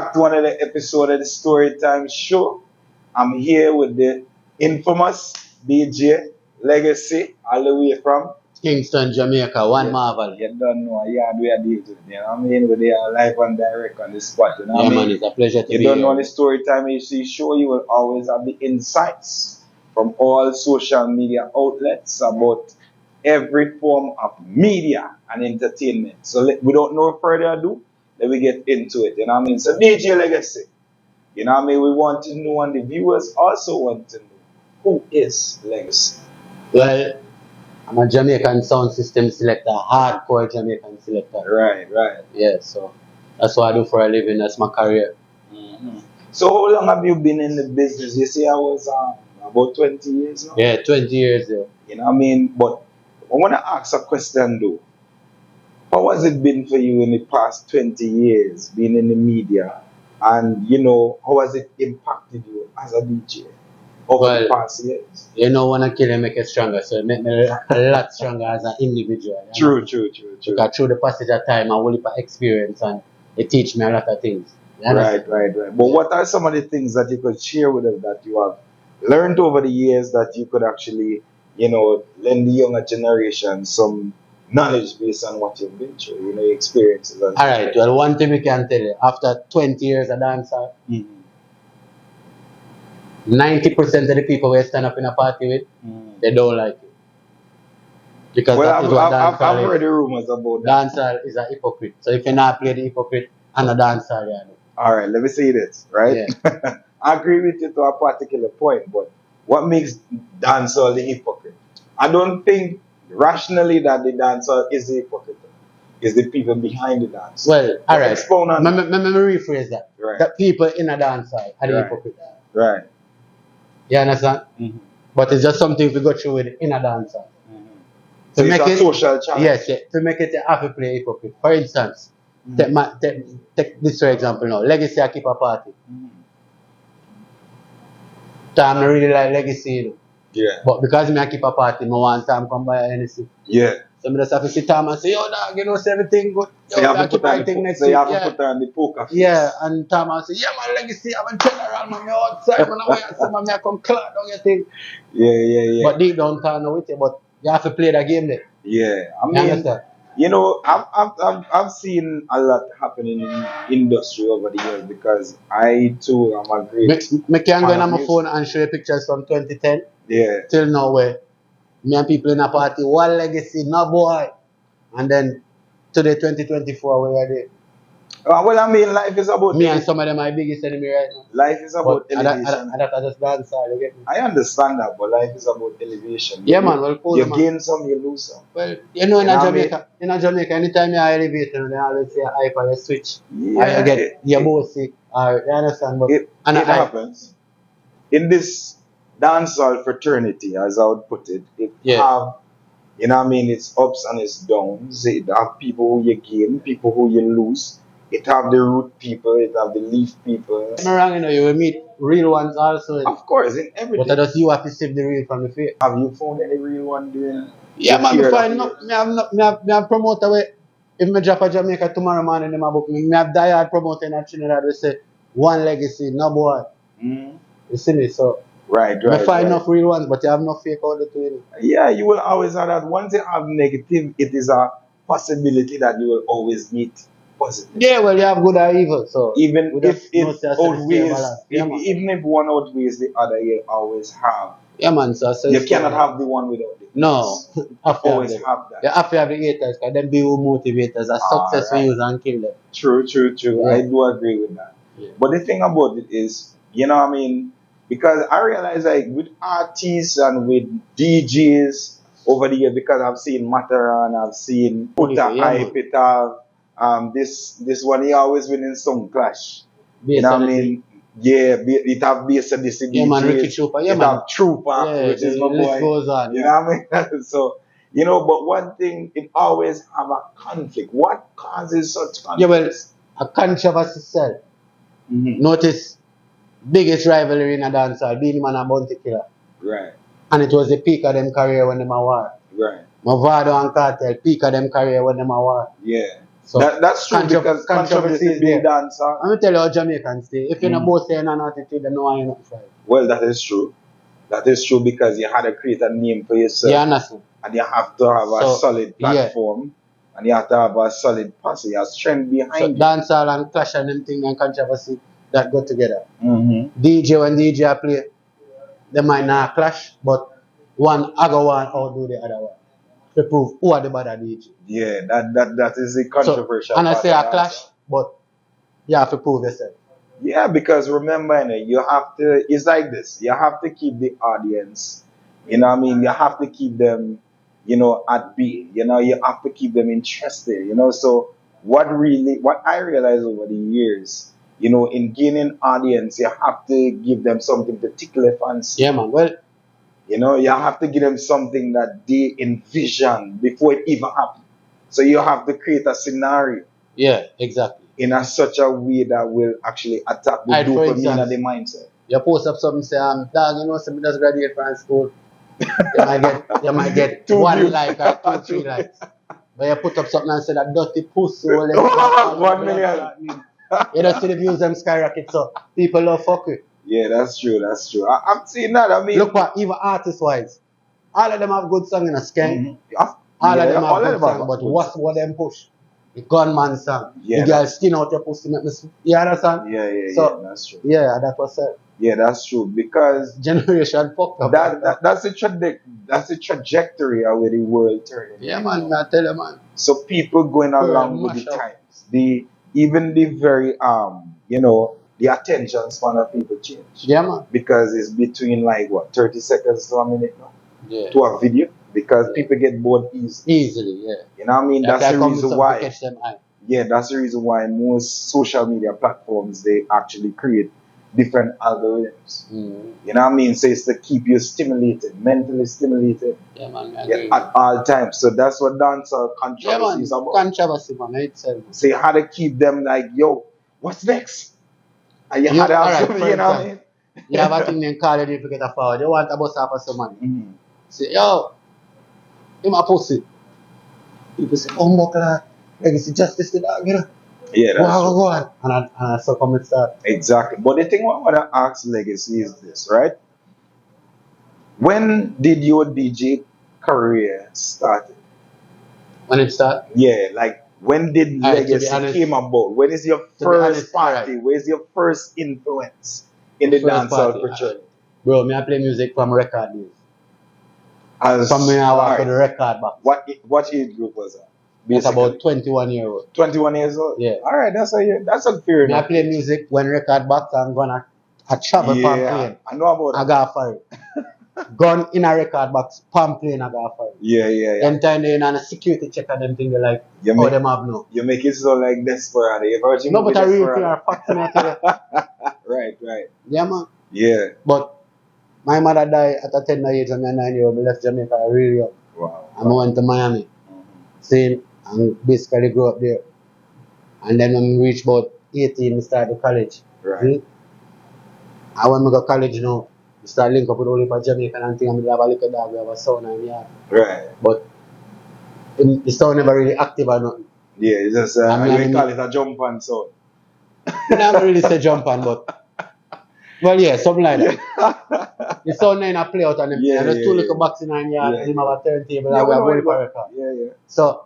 back to another episode of the Storytime Show. I'm here with the infamous DJ Legacy, all the way from Kingston, Jamaica, one marvel. You don't know, yeah, we are dealing with it. You know what I mean? We are live and direct on the spot. You know what I Yeah, mean? man, it's a pleasure to You be don't here. know the Storytime HC show, you will always have the insights from all social media outlets about every form of media and entertainment. So without no further ado, let me get into it. You know what I mean? So DJ Legacy, you know what I mean? We want to know, and the viewers also want to know, who is Legacy? Well, I'm a Jamaican sound system selector, hardcore Jamaican selector. Right. Yeah, so that's what I do for a living. That's my career. Mm-hmm. So how long have you been in the business? You say I was about 20 years now? Yeah, 20 years. Yeah. You know what I mean? But I want to ask a question though. How has it been for you in the past 20 years being in the media? And, you know, how has it impacted you as a DJ over the past years? You know, when I kill you, make you stronger. So it make me a lot stronger as an individual. True. Because through the passage of time, I will have experience and it teach me a lot of things. Right. But what are some of the things that you could share with us that you have learned over the years that you could actually, you know, lend the younger generation some knowledge based on what you've been through, you know, your experiences? All right. Well, one thing we can tell you, after 20 years of dancer, 90% of the people we stand up in a party with, they don't like it. Because I've heard the rumors about that. Dancer is a hypocrite. So if you not play the hypocrite, and a dancer, yeah. All right, let me say this, right? Yeah. I agree with you to a particular point, but what makes dancer the hypocrite? I don't think rationally that the dancer is the hypocrite. It's the people behind the dance. Well, all right. Expound on that. Let me rephrase that. Right. The people in a dancer are the hypocrite. Right. You understand? Mm-hmm. But it's just something we go through with in a dancer. Mm-hmm. So it's a social challenge. Yes. To make it, you have to play hypocrite. For instance, take this for example now. Legacy, I keep a party. Time I really like Legacy, you know. Yeah. But because I keep a party, I want time come by anything. Yeah. So I just have to sit down and say, yo, dog, you know, everything good. Yo, so you have to put on the poker face. Yeah, and time I say, yeah, my Legacy, I'm a general, man, me outside, man, I come cloud down your thing. Yeah. But deep down, I know with you, but you have to play the game there. Yeah, I mean, you know, I've seen a lot happening in industry over the years because I too am a great. I can go on my phone and show you pictures from 2010. Yeah. Till now, where me and people in a party, one Legacy, no boy, and then today 2024, we are there. Well, I mean, life is about me and some of them are my biggest enemy right now. Life is about elevation. And that I just dance you get me? I understand that, but life is about elevation. Yeah, man. Well, you gain some, you lose some. Well, you know, in Jamaica, anytime you elevate, they always say hype or you switch. Yeah. You get your bossy, or you understand? But it happens. In this dancehall fraternity, as I would put it, have, you know what I mean, it's ups and it's downs. It have people who you gain, people who you lose. It have the root people, it have the leaf people. I'm wrong, you know, you will meet real ones also. Of course, in everything. But just you have to save the real from the fake. Have you found any real one doing? Yeah, man, before I have promote away. If I drop a Jamaica tomorrow morning in my book, I have diehard promoting at Trinidad, we say, one Legacy, no boy. You see me, so. Right. I find enough real ones, but you have no fake out there too. Yeah, you will always have that. Once you have negative, it is a possibility that you will always meet positive. Yeah, well, you have good or evil, so even if it outweighs, even if one outweighs the other, you always have. Yeah, man. So you cannot have the one without the no. You always have that. You have to have the haters, because them be who motivators are successful use and kill them. True. Yeah. I do agree with that. Yeah. But the thing about it is, you know what I mean? Because I realize, like, with artists and with DJs over the years, because I've seen Mataran, I've seen Puta Hype, it have this one, he always winning some clash. You know what I mean? Yeah, it have bass and this yeah, man, Ricky Trooper. Yeah, it man. have Trooper, which is my boy. Goes on, you know what I mean? So, you know, but one thing, it always have a conflict. What causes such conflict? Yeah, well, a controversy cell. Notice, biggest rivalry in a dancehall, Beenie Man and Bounty Killer. Right. And it was the peak of them career when them a war. Right. Movado and Cartel, peak of them career when them a war. Yeah. So that's true because controversy is being done. So. I'm going to tell you how Jamaicans stay. If you're not both saying an attitude, then no one not try. Well, that is true. That is true because you had to create a name for yourself. Yeah, understand. And you have to have a solid platform. And you have to have a solid posse, a strength behind you. Dancehall and clash and them thing and controversy that go together. Mm-hmm. DJ, when DJ play, they might not clash, but one other one outdo the other one. To prove who are the better DJ. Yeah, that is the controversial and I say a clash, but you have to prove yourself. Yeah, because remember, you have to, it's like this, you have to keep the audience, you know what I mean? You have to keep them, at bay, you have to keep them interested, so what I realized over the years, in gaining audience, you have to give them something particular fancy. Yeah, man, well, you have to give them something that they envision before it even happens. So you have to create a scenario. Yeah, exactly. In such a way that will actually attack the dopamine and the mindset. You post up something, say, dog, somebody just graduate from school. You might get 1 like or 2, 3 likes. But you put up something and say that dirty pussy. 1 million. You don't see the views them skyrocket, so people love fuck with. Yeah, that's true. I'm seeing that. I mean, look what, even artist-wise, all of them have good song in a skank. Mm-hmm. All of them have good song, but what them push? The gunman song. The girl skin out your pussy. You understand? Yeah, that's true. Yeah, that was it. Yeah, that's true. Because generation fucked up. That's the trajectory of where the world turning. Yeah, man, I tell you, man. So people going along with the times. Even the very the attention span of people change. Yeah, man. Because it's between 30 seconds to a minute now. Yeah. To a video. Because people get bored easily, yeah. You know what I mean? That's the reason why. Yeah, that's the reason why most social media platforms, they actually create different algorithms. Mm. You know what I mean? So it's to keep you stimulated, mentally stimulated. Yeah, man. At all times. So that's what dancehall controversy is about. Controversy, man. Itself. So you had to keep them yo, what's next? And you had to have something, you know what I mean? You have a thing named call you if you get a forward. You want a bus off of some money. Mm-hmm. Say, yo, him a pussy. People say, buckler, legacy justice to that, Yeah, that's true. Go on. And I so come and start. Exactly. But the thing I want to ask Legacy is this, right? When did your DJ career start? When it started? Yeah, when did Legacy came about? When is your first party? Right. Where's your first influence in the dancehall fraternity? Bro, me I play music from record days. From me I work with the record back. What age group was that? It's about 21 years old. 21 years old? Yeah. Alright, that's a fair enough. I play music when record back, I'm gonna travel from plane. I know about I got for it. Gun in a record box, palm plane, I got for it. Yeah. Them time they in a security check and them thing they them have no. You make it so like desperate. No, but I real thing are facts, I tell you. Right. Yeah, man. Yeah. But my mother died at a tender age and I'm 9 years old. I left Jamaica really young. Wow. And I went to Miami. Same, and basically grew up there. And then when we reached about 18, we started college. Right. See? And when we go college now, we start link up with all the Jamaican and things, and we have a little dog, we have a son and yeah. Right. But the sound never really active or nothing. Yeah, it's just, we call it a jump on sound. I never really say jump on, but well, yeah, something like that. The sound in a play out and everything. And there's two little boxes in our yard, and him have a turntable, and we have one for record. Yeah. So,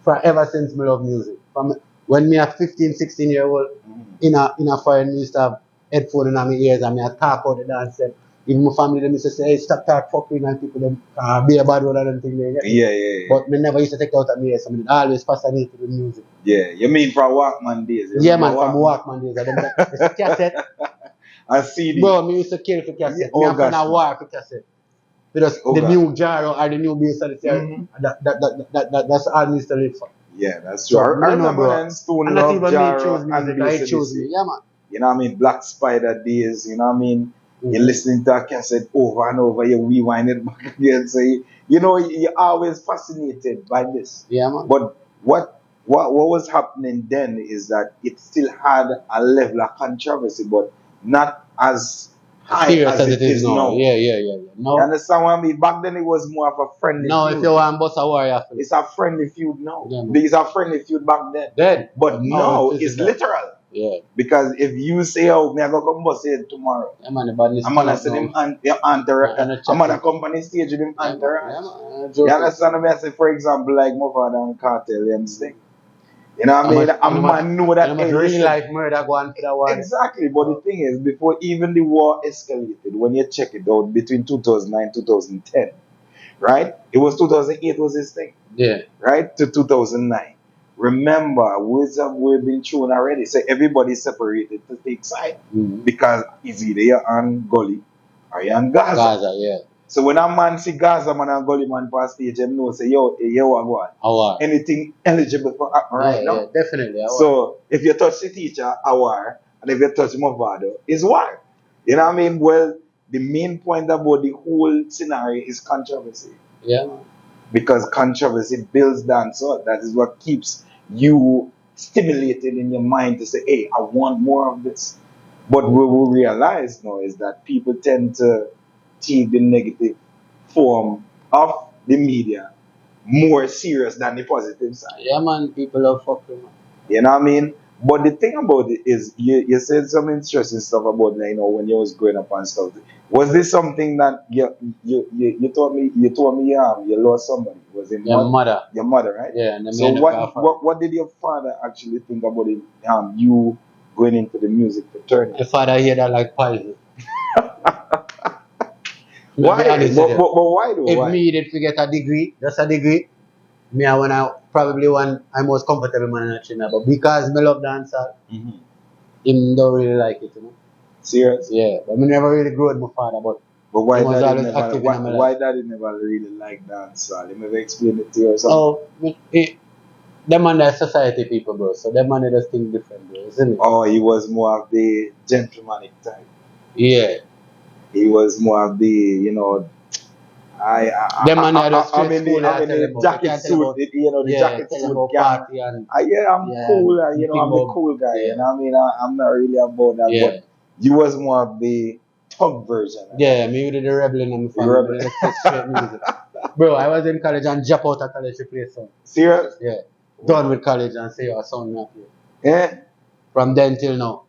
forever since me love music. From when me a 15, 16 year old, in a foreign, me used to have headphones in my ears and me a talk out the dance. Even my family, them used to say, hey, stop talk fucking and people them be a bad word and thing there. Yeah. But me never used to take it out of me ears, so me always fascinated with music. Yeah, you mean from Walkman days? Yeah, man, from Walkman days. The cassette. I CD. Bro, me used to kill for cassette. Yeah, oh, me have a war for cassette. Because the new jar or the new bass of the series, that's all me used to live for. Yeah, that's true. I remember when Stone Love Jaro and I chose me. Yeah, man. You know what I mean? Black Spider days, you know what I mean? You're listening to a cassette over and over, you rewind it back again. So, you're always fascinated by this. Yeah, man. But what was happening then is that it still had a level of controversy, but not as high serious as as it it is is now. now. Yeah. You No, understand what I mean? Back then it was more of a friendly now if feud. you want bust a war, you have to. It's a friendly feud now. Yeah, man. It's a friendly feud back then. Dead. But now it's it's physical. literal. Yeah. Because if you say, oh, me I go come bust it tomorrow, Yeah, man, the badness I'm turn gonna up see them now. entourage. I'm gonna come on the stage with them Yeah, man. entourage. Yeah, man. You Joke. understand what I say? For example, like my father and Cartel, them thing. You know what I mean? A man know that. And Hey, real listen, life murder go on for that one. exactly. But the thing is, before even the war escalated, when you check it out between 2009 2010, right? It was 2008 was his thing. Yeah. Right? To 2009. Remember, we've been thrown already. So everybody separated to take side. Because it's either you're on Gully or you're on Gaza. Gaza, yeah. So when a man see Gaza man and Gully man pass stage, them know say, yo, what go on. Anything eligible for right now? Yeah, definitely. So if you touch the teacher, war, and if you touch Movado, it's war. You know what I mean? Well, the main point about the whole scenario is controversy. Yeah. Because controversy builds dancehall. That is what keeps you stimulated in your mind to say, hey, I want more of this. But what we realize now is that people tend to take the negative form of the media more serious than the positive side. Yeah, man, people love fucking, man. You know what I mean? But the thing about it is, you said some interesting stuff about, like, you know, when you was growing up and stuff. Was this something that you told me you lost somebody? Was it your mother? Your mother, right? Yeah. And so what did your father actually think about it? You going into the music fraternity? Your father hear that like poison. Why? But why though? If me did to get a degree, just a degree, me I wanna probably one I most comfortable man in China, but because me love dancehall, him don't really like it, you know. Serious? Yeah, but me never really grew with my father, but why daddy never really like dancehall? You never explain it to you or something? them man are society people, bro. So them man just think different, bro, isn't it? Oh, he was more of the gentlemanic type. Yeah. He was more of the, you know, the jacket suit, you know, the jacket suit party and cool, you know, I'm a cool guy, you know what I mean? I'm not really about that, but you was more of the thug version. Yeah, me with the rebel in my family, straight music. Bro, I was in college and drop out of college to play song. Serious? Yeah. Done with college and say your song not play. Yeah? From then till now.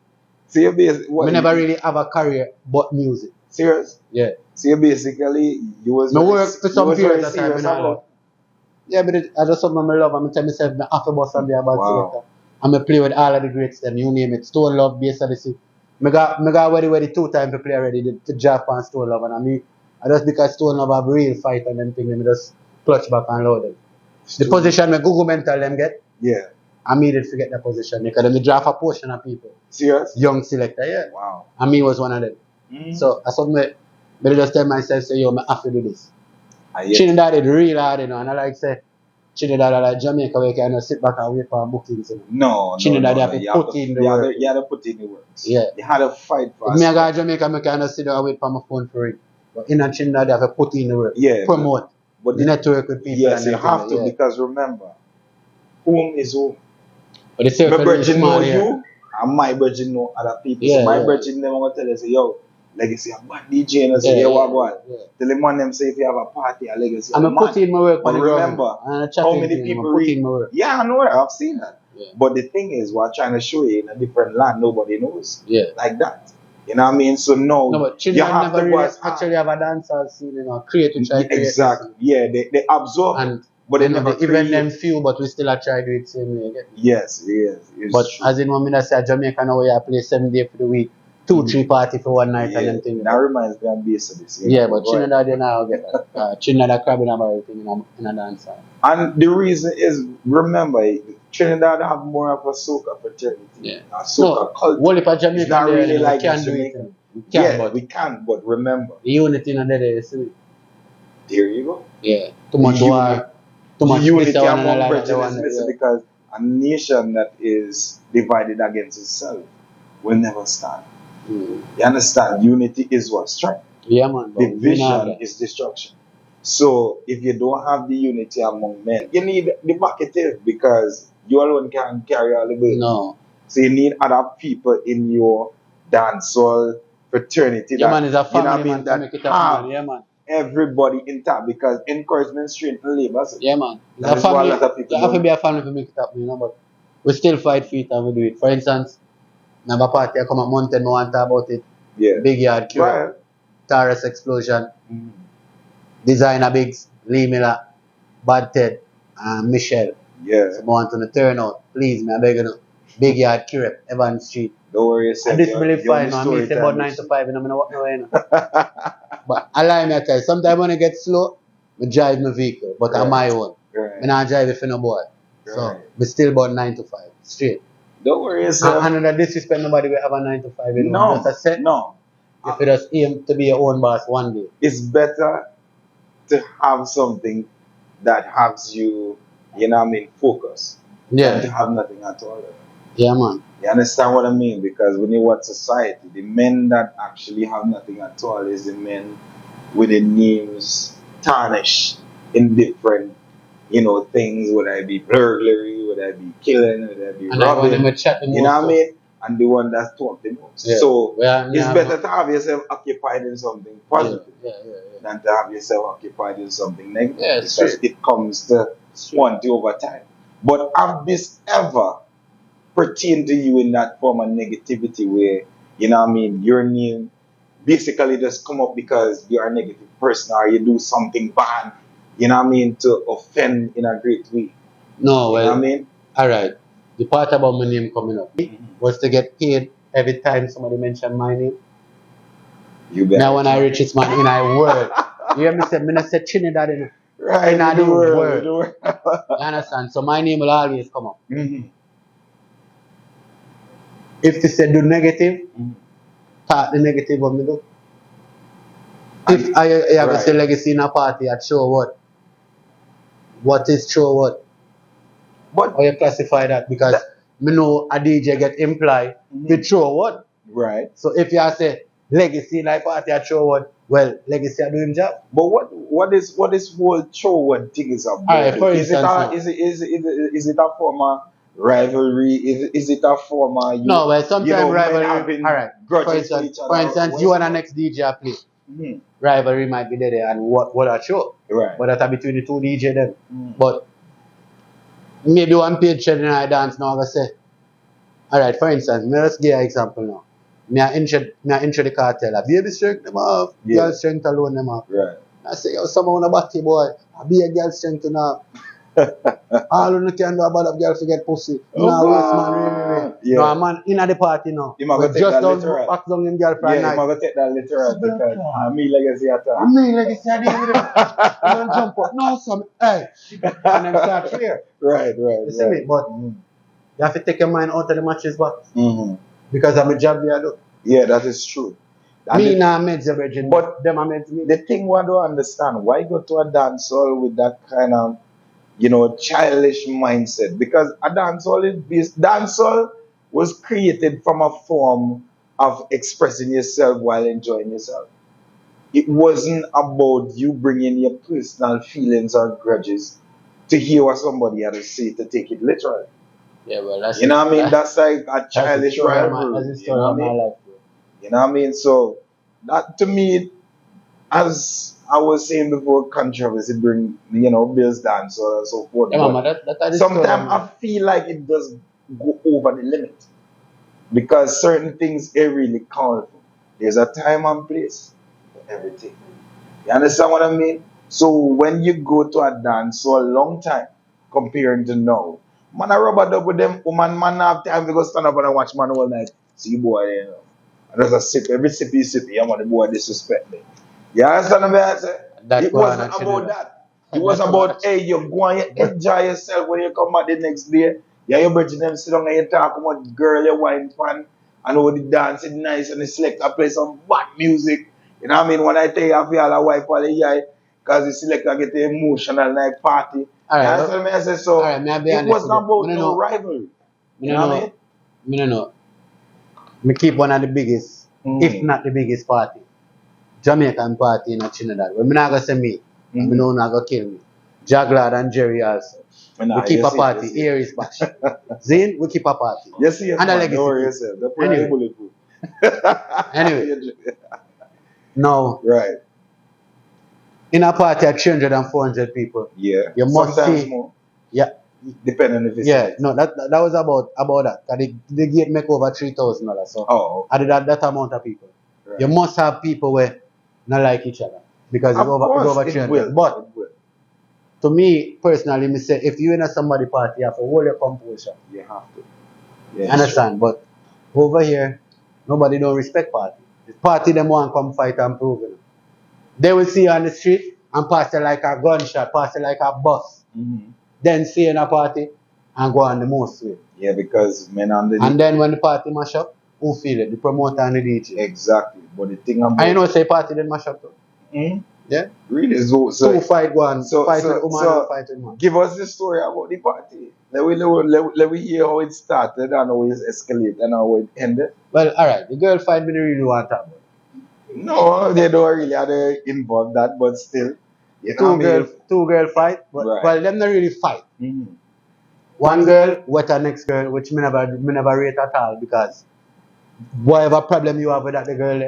So you basically... I never really have a career but music. Serious? Yeah. So you basically, you was... I work for some period of time. Yeah, but I just something I love. I'm tell myself I have to bust and be a bad selector. I'm going to play with all of the greats, them, you name it. Stone Love, Bass of the Sea. I got ready 2 times to play already, to Japan Stone Love. And I just because Stone Love have real fight and them thing, I just clutch back and load them. The position my Google mental them get, I did forget the position because they draft a portion of people. Serious? Young selector, yeah. Wow. And me was one of them. So I saw me just tell myself, say, yo, I have to do this. Trinidad did real hard, you know, and I like say, Trinidad like Jamaica, where you can sit back and wait for bookings. You know? No, Trinidad, you have to put in the work. You had to put in the works. Yeah. You had to fight for us. If I go to Jamaica, I can sit there and wait for my phone for it. But in Trinidad, you have to put in the work. Yeah. Promote. But the network with people. Yes, you have to, because remember, home is home. But the circle is small, you, and my virgin know other people. So my virgin them want to tell you, say, yo, Legacy, I'm bad DJ, and say, yo, what? Tell them on them, say, if you have a party, a Legacy, I'm put in my work. But remember, how many people read? Yeah, I know that. I've seen that. Yeah. But the thing is, we're trying to show you in a different land, nobody knows. Yeah. Like that. You know what I mean? So no, but you have never really actually have a dancer scene, you know, creative. Exactly. Yeah, they absorb and but they never even them few, but we still try to do it same way. Yes. But true. As in when I say Jamaica now, we play 7 days for the week, 2-3 party for one night and them thing. That reminds me of Bass of this. Yeah, but Trinidad, you know, get that. Trinidad crabbing about everything in a dance. And the reason is, remember, Trinidad have more of a soca fraternity. Yeah. A soca culture. Well, if a Jamaica it's not really like can do it. We can, but remember. The unity in there, you see. There you go. Yeah. Too much war. Too much unity among brethren is missing because a nation that is divided against itself will never stand. You understand? Unity is what? Strength. Yeah, man. Division is destruction. So if you don't have the unity among men, you need the bucket because you alone can't carry all the weight. No. So you need other people in your dancehall fraternity. Yeah, man, it's a You know what I family, mean? man, to That make it have happen, man. Yeah, man. everybody intact because encouragement strengthens labor. So Yeah, man. It's that a is what a family. lot of people You have to don't be know. a family to make it happen, you know, but we still fight for it and we do it. For instance, I have a party, I come at Mountain, no one talk about it. Yeah. Big Yard, Cure, Right. Taurus Explosion, Mhm. Designer Biggs, Lee Miller, Bad Ted, and Michelle. Yeah. So I want to turn out. Please, me, I beg you. Big Yard, Cure, Evans Street. Don't worry yourself. And this You're- believe you're on fine, the man. Me say StoryTime about 9 to 5, and I'm not no way, you know. But I lie me I tell you, sometimes when I get slow, I drive my vehicle, but Right. on my own. Right. I not drive it for no boy. So, Right. we still about 9 to 5, straight. Don't worry yourself. And under disrespect, nobody will have a 9 to 5, you know. No. Just a set. No. If you just aim to be your own boss one day. It's better to have something that has you, you know what I mean, focus. Than to Yeah. have nothing at all. Yeah, man. You understand what I mean? Because when you watch society, the men that actually have nothing at all is the men with the names tarnished in different, you know, things, whether it be burglary, whether it be killing, whether it be And I want them robbing. to chat the You know what I most. mean? And the one that's talked the most. Yeah. So Yeah, it's yeah, better to have yourself occupied in something positive Yeah. than to have yourself occupied in something negative. Yeah, because straight. it comes to want you over time. But have this ever pertain to you in that form of negativity where, you know what I mean, your name basically just come up because you're a negative person or you do something bad, you know what I mean, to offend in a great way. No, You know well, what I mean? alright. The part about my name coming up was to get paid every time somebody mentioned my name. You bet. Now when I reach this man in I word. You hear me say, me not say Trinidad in Right, in a the the world, word. the world. You understand? So my name will always come up. Mhm. If they say do negative, Mhm. talk the negative of me do. And- If I have right. a say legacy in a party at show what? What is show what? But How you classify that? Because me know a DJ get implied with show what? right. So if you say legacy like party at show what, well, legacy are doing job. But what is whole show what thing is about? Alright, for Is it instance now. is it a form of rivalry? Is it a form of you, No, well you sometimes know, men rivalry. having Alright. grudges to each other? For instance, you and the next DJ are play. Mhm. Rivalry might be there and what a show. Right. But that's between the two DJ them. Mhm. But maybe one page trend in I dance now I say, alright, for instance, let's give an example now. Me I intro the cartel. A baby strength them off, Yeah. girl strength alone them off. Right. I say, yo, someone a batty boy, I be a girl strength to now. All you can do about a girl to get pussy. Oh, No, waste man, God. really. Yeah. No, a man in the party now. You might We go take just that don't literal. back down him girl for a Yeah, night. I'm gonna take that literal because I mean legacy at I all. mean, like I said, you don't jump up. No, some, hey. And them start clear. Right. You see me? But you have to take your mind out of the matches box. Mm-hmm. Because I'm a job I do. Yeah, that is true. And Me the- nah meds the virgin, But- them are meds me. the thing one don't understand, why go to a dance hall with that kind of, you know, childish mindset? Because a dance hall was created from a form of expressing yourself while enjoying yourself. It wasn't about you bringing your personal feelings or grudges to hear what somebody had to say to take it literally. Yeah, well, that's You know what I mean? That's like a childish story rivalry. That's the You story know of what I my mean? life, bro. You know what I mean? So that to me, as I was saying before, controversy bring, you know, bills down, so on and so forth. Yeah, But mama, that is the story, sometimes man. I feel like it does go over the limit because certain things are really colorful. There's a time and place for everything. You understand what I mean? So when you go to a dance for a long time comparing to now, man, I rub a dub with them woman, man, have time to go stand up and watch man all night. See boy, you know. And there's a sip, every sip you sip, you want the boy disrespect me. You understand what I say? That It one wasn't actually- about that. It was about, hey, you go and you enjoy yourself when you come back the next day. Yeah, you bridging them sit down and you talk about girl, you wine fan, and all the dance is nice and the selector play some bad music. You know what I mean? When I tell you I feel a wife all the year, because the selector get the emotional like party. Alright, You understand what I say? So alright, may I be it honest wasn't with you? about Me no know- rivalry. Me You know what I mean? Me no know. Me keep one of the biggest, Mm. if not the biggest party, Jamaican party in Trinidad. When me not gonna say me, Mm. me know not gonna kill me. Jaglad and Jerry also. Nah, We keep you a see, party. you see. Here is bash. Zane, we keep a party. You see, And a man, legacy. don't worry yourself. The Anyway. bulletproof. Anyway, now, Right. in a party of 300 and 400 people, Yeah. you must Sometimes see, more. yeah, Depending on the yeah, vicinity. no, that was about that. 'Cause the gate make over $3,000. So, Oh, I did that amount of people. right. You must have people where not like each other because Of it's course, over it 300. will. But It will. to me personally, me say if you in a somebody party, you have to hold your composure. You have to. You Yeah, understand? But over here, nobody don't respect party. The party them want come fight and prove it. They will see you on the street and pass it like a gunshot, pass it like a bus. Mm-hmm. Then see you in a party and go on the most way. Yeah, because men on the And then when the party mash up, who feel it? The promoter and the DJ. exactly. But the thing about And you know say party then mash up too. Hmm? Yeah? Really, Two fight one, fight with woman so and fight with man. give us the story about the party. Let we hear how it started and how it escalated and how it ended. Well, alright, the girl fight me really want to talk about. No, they don't really have to involve that, but still, you know what I mean? Two girl fight, but Right. well them not really fight. Mhm. One girl with her next girl, which me never rate at all because whatever problem you have with that the girl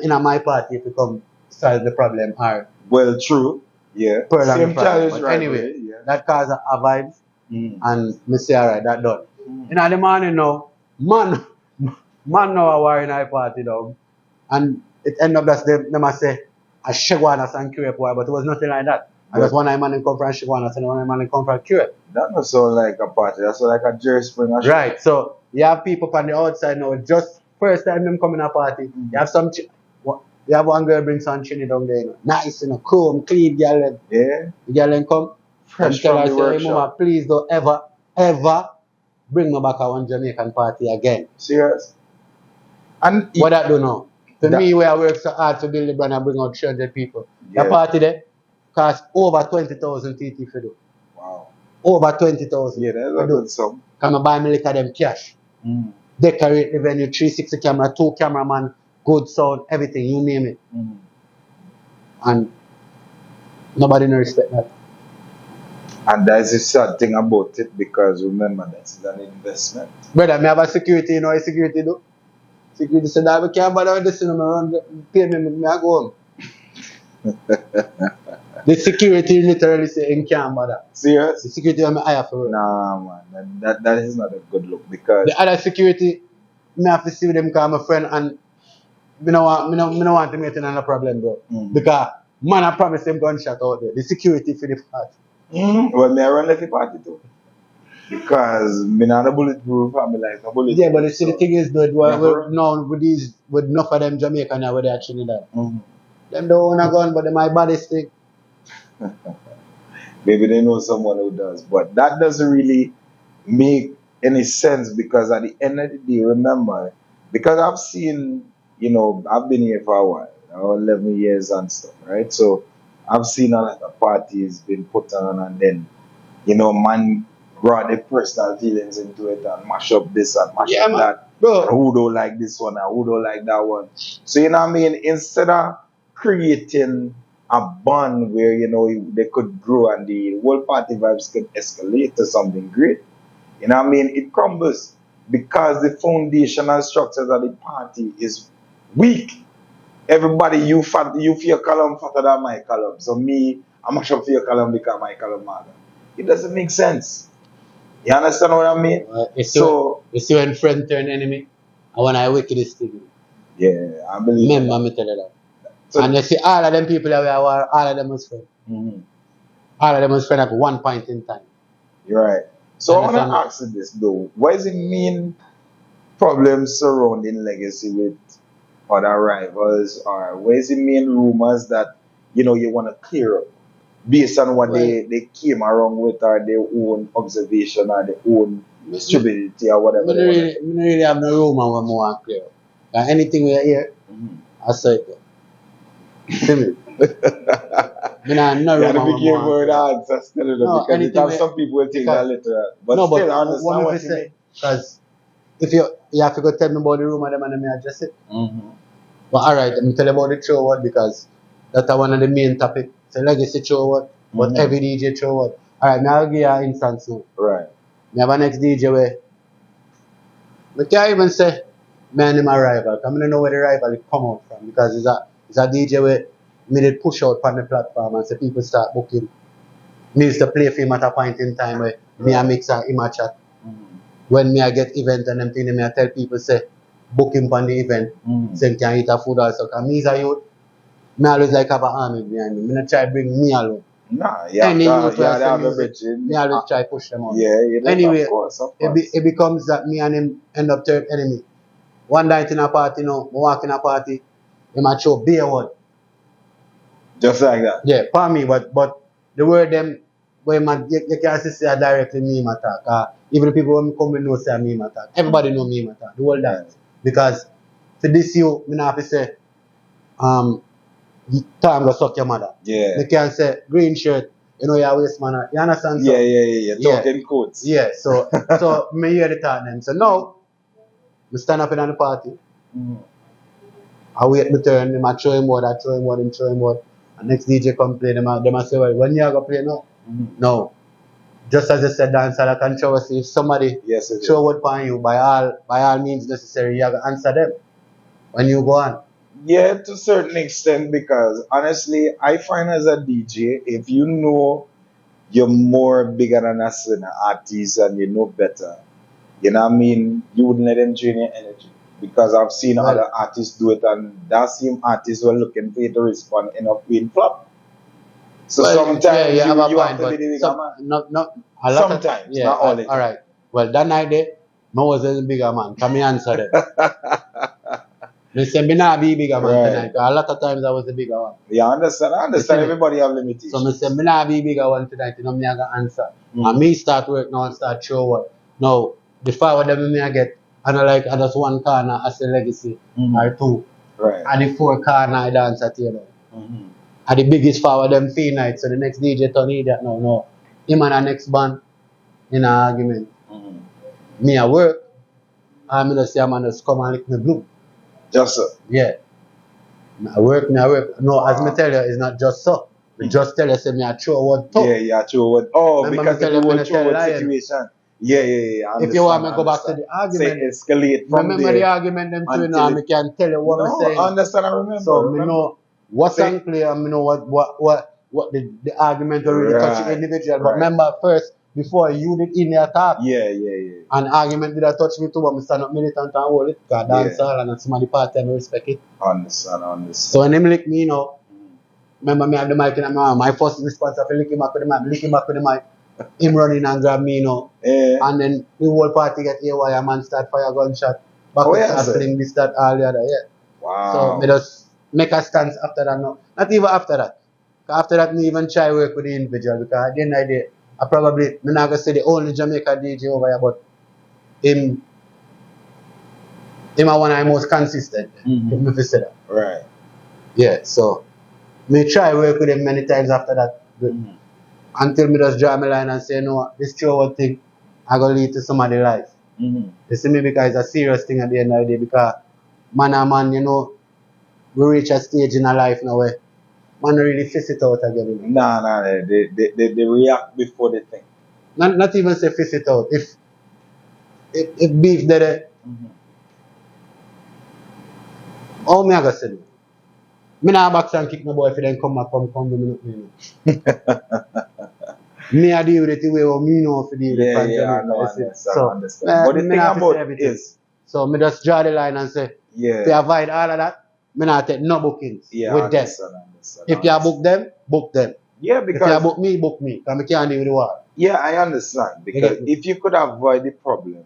in my party if you come solve the problem or Well, true. Yeah. pearl and Same the problem. challenge, But right? anyway, Yeah. that cause a vibes Mm. and me say alright, that done. Mm. In the morning now, man now a war in our party dog. And it end up that them a say a Shigwanas and Crepe boy, but it was nothing like that. And just one man come from Shigwanas and one man come from Crepe. That don't sound like a party. That's like a Jerry Springer show. Right, so you have people on the outside now, just first time them come in a party, you have some, you have one girl bring some chini down there, you know. Nice, you know, cool, clean girl, then. Yeah. The girl then come, Fresh and tell from her, the say, hey workshop. mama, please don't ever bring me back a one Jamaican party again. Serious. And What that do now? For That- me, where I work so hard to build the brand and bring out 300 people, Yeah. the party there cost over 20,000 TT for do. wow. Over 20,000. Yeah, that's a good sum. Come and buy me liquor them cash. Mm. Decorate the venue, 360 camera, 2 cameraman, good sound, everything, you name it. Mm. And nobody no respect that. And that's the sad thing about it because remember that's an investment. Brother, me have a security, you know what security do? Security said that we can't bother with this, you know, me run, pay me I go home. The security literally say him can't bother. Serious? The security on me hire for it. Nah, man. That is not a good look because The other security, me have to see with them because I'm a friend and me no want to make it another problem, bro. Mm. Because man I promise them gunshot out there. The security for the party. well, me I run like a party too. Because me not a bulletproof and me like a bulletproof. Yeah, but you see the thing is that Never. now with enough of them Jamaican now where they actually that. Mhm. Them don't own a gun, but they might body stick. Maybe they know someone who does, but that doesn't really make any sense because at the end of the day, remember, because I've seen, I've been here for a while, 11 years and stuff, right? So I've seen a lot of parties being put on and then, man brought their personal feelings into it and mash up this and mash Yeah, up man. that. Bro. And who don't like this one and who don't like that one. So, you know what I mean? Instead of creating a bond where, they could grow and the whole party vibes could escalate to something great. You know what I mean? It crumbles because the foundational structures of the party is weak. Everybody, you feel your column fatter than my column. So me, I mash up for your column because my column matter. It doesn't make sense. You understand what I mean? You see when friend turn enemy, and when I wickedest thing. Yeah, I believe Remember me tell you that. So- And you see all of them people that we are, all of them was friends. Mhm. All of them was friends at one point in time. You're right. So I want Understand? to ask you this though. What is the main problem surrounding legacy with other rivals, or what is the main rumors that you want to clear up based on what they came around with or their own observation or their oon stupidity or whatever? I don't really have no room and we want clear. And anything we hear, I say it. See me? Me nah no You room gotta and be we careful with want the clear. answers, tell them, No, because anything it has some people will take that because- literal. But No, still, I but understand what what me you say, because if you have to go tell me about the room and them and me address it. mean. But alright, let me tell you about the throw word because that's one of the main topic. So legacy throw word, but Mhm. every DJ throw word. Alright, now I'll give you an instance now. Right. Me have a next DJ where I can't even say me and him a rival. I don't know where the rivalry come out from because it's a DJ where me did push out on the platform and so people start booking. Me used to play for him at a point in time where me and mix and him a chat. When me I get event and them thing, me I tell people say book him on the event, so he can eat a food also. Cause me is a youth, me always like have an army behind me. Me not try bring me alone. Nah, yeah, Any youth yeah, where yeah, music, me always try push them out. yeah, yeah, Anyway, of course, of course. it becomes that me and him end up third enemy. One night in a party, you know, I walk in a party, he might show beer one. Just like that. Yeah, for me, but the word them where you can't say directly me attack. Even the people when come and know say me attack. Everybody know me attack. The whole that. Because for this you, me not have to say the time go suck your mother. Yeah. Me can say green shirt, you know your waist man. You understand? So, Yeah. Talking codes. Yeah, so me hear the talk them. So now we stand up in the party. I wait my turn, them I throw him what, him throw him what. And next DJ come play, them I say, well, when you are going to play now? No. Just as I said, dance like controversy. If somebody throw word upon you, by all means necessary, you have to answer them when you go on. Yeah, to a certain extent, because honestly, I find as a DJ, if you know you're more bigger than us as an artist and you know better, you know what I mean, you wouldn't let them drain your energy. Because I've seen other artists do it, and that same artists were looking for you to respond in a being flop. So sometimes you have to be the bigger man. A lot sometimes, of times, not all the time. All right. Well, that night there, I was a bigger man. Can me answer them? They say me not be bigger man tonight. A lot of times I was the bigger one. Yeah, I understand. Everybody have limitations. So I say me not be bigger one tonight. You know me I got answer. And me start work now and start show what. Now the five of them me I get. And I like I just one corner as a legacy or two. Right. And the four corner I dance at you know. And the biggest forward them fee night. So the next DJ turn idiot. No. Him and the next band in an argument. Me at work. And I just say man just come and lick me blue. Just so. Yeah. I work. No, as me tell you, it's not just so. Me just tell you say me I throw word top. Yeah, throw word. Oh, remember because of the whole throw word situation. Yeah. If you want me to go back to the argument, say escalate from remember the argument them two now, I can tell you what I'm saying. I understand, I remember. So me know what's unclear, me know what the argument will really touch the individual. But remember first, before you did in the attack. Yeah. An argument did touch me too, but I stand up militant and hold it. Because dance all and somebody party and respect it. Understand. So when him lick me, you know, remember me have the mic in my hand. My first response I lick him back with the mic. Him running and grab me, you know. And then the whole party get AY, a man start fire gunshot. Back start playing this, that, all the other, Wow. So me just make a stance after that now. Not even after that. After that, me even try work with the individual because at the end of the day, me not gonna say the only Jamaica DJ over here, but him one of the most consistent. If me say that. Right. Yeah, so me try work with him many times after that. Until me just draw my line and say, no, this true thing I gonna lead to somebody's life. You see me because it's a serious thing at the end of the day because man, you know, we reach a stage in our life now where man really fist it out again. You know? Nah, they react before they think. Not even say fist it out. If beef there, how me I gonna say? Me not box and kick my boy if he then come back, come do me me I deal with it the way what me know for deal with it. Yeah, I know, understand. But the thing about it is, so me just draw the line and say, to avoid all of that, me not take no bookings with them. If you book them, book them. Yeah, because if you book me, because I can't deal with the war. Yeah, I understand. Because if you could avoid the problem,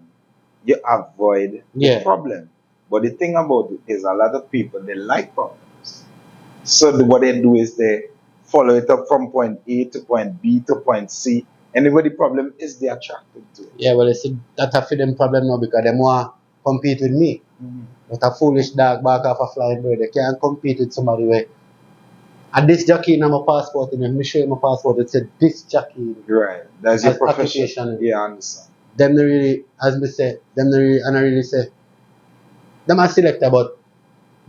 you avoid the problem. But the thing about it is a lot of people, they like problems. So what they do is they follow it up from point A to point B to point C. And where the problem is, they attracted to it. Yeah, well, it's that's a for them problem now because they want to compete with me. But a foolish dog back off a flying bird. They can't compete with somebody where. And this jockey in my passport, and let me show you my passport. It said this jockey. Right. That's your profession. Yeah, I understand. Them not really, as me say, them not really, and I really say, them are selected, but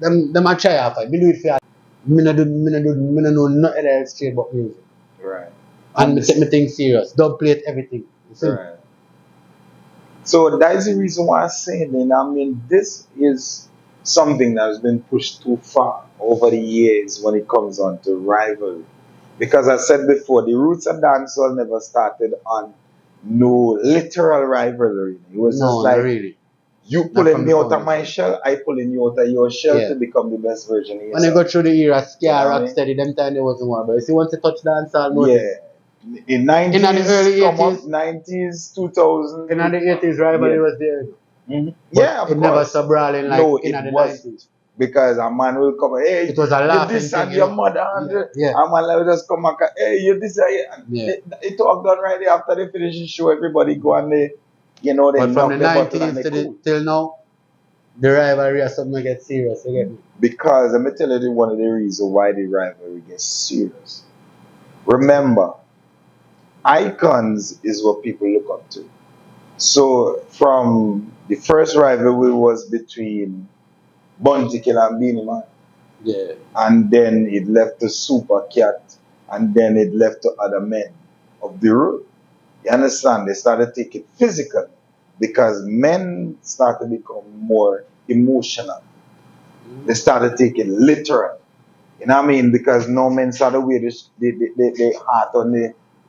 them are try after. Me do it for me no know nothing else straight but music. Right. And me take me thing serious. Don't play it everything. You see? Right. So that is the reason why I'm saying, and I mean, this is something that has been pushed too far over the years when it comes on to rivalry. Because I said before, the roots of dancehall never started on no literal rivalry. It was just No, not like really. you Not pulling from me the out of my foundation. shell, I pulling you out of your shell Yeah. to become the best version of When you yourself. go through the era, Ska, You know what I mean? Rocksteady, them time there wasn't one. But you see, once you touch dancehall, notice. Yeah. In In 90s, the early come 80s, up, 90s, 2000. in the 80s, rivalry Yeah. was there. Mhm. But Yeah, of it never course. so brawling like No, in it the was 90s. because a man will come, hey, It was a you laughing this thing, and you your know. mother, and Yeah. a man will just come back, hey, you this and Yeah. it talk done right there after they finish the show, everybody go and they, they But from the knock the bottle and 90s they to cool. till now, the rivalry is something that get serious. You get me? Because let me tell you one of the reasons why the rivalry gets serious. Remember, icons is what people look up to. So from the first rivalry was between Bounty Killer and Beanie Man. Yeah. And then it left to Super Cat, and then it left to other men of the road. You understand? They started taking it physical because men started to become more emotional. They started taking it literal. You know what I mean? Because no men started wear the heart on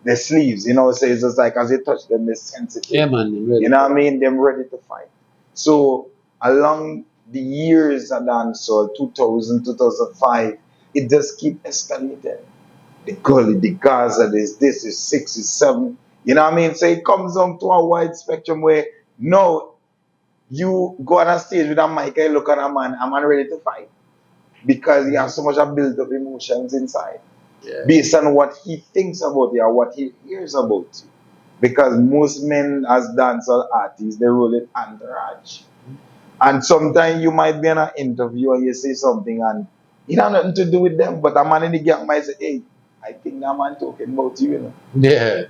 their sleeves. You know, so it's just like as they touch them, they're sensitive. Yeah, man. Really. You know what I mean? Them ready to fight. So along the years of dancehall, 2000, 2005, it just keep escalating. The Gully, the Gaza, this is 6, is 7. You know what I mean? So it comes down to a wide spectrum where no, you go on a stage with a mic and look at a man ready to fight. Because he has so much of built up emotions inside. Yeah. Based on what he thinks about you or what he hears about you. Because most men as dancehall artists, they roll it entourage. And sometimes you might be in an interview and you say something and it has nothing to do with them, but a man in the gang might say, hey, I think that man talking about you, you know. Yeah.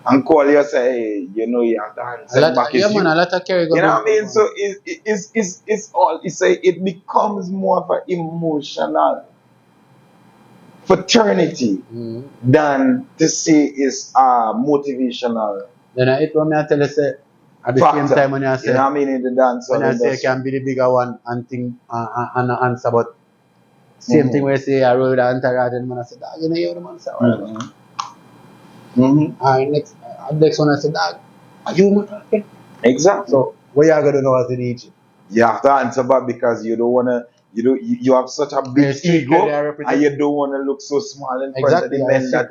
And call you and say, hey, you know, you have to answer back Yeah, is man, you. a lot of carry You know what I mean? on. So it's all, it becomes more of an emotional fraternity than to say it's motivational Then it when I tell you say at the factor. same time when I say You know what I mean? In the dancehall when I say you industry. can be the bigger one and think and answer, but same thing where you say I roll the entourage and man I say, dog, you know you the man say whatever. And next one I say, dog, are you man talking? Exactly. So what you gonna do as a DJ? You have to answer back because you don't wanna you have such a big ego and you don't wanna look so small in front of the men that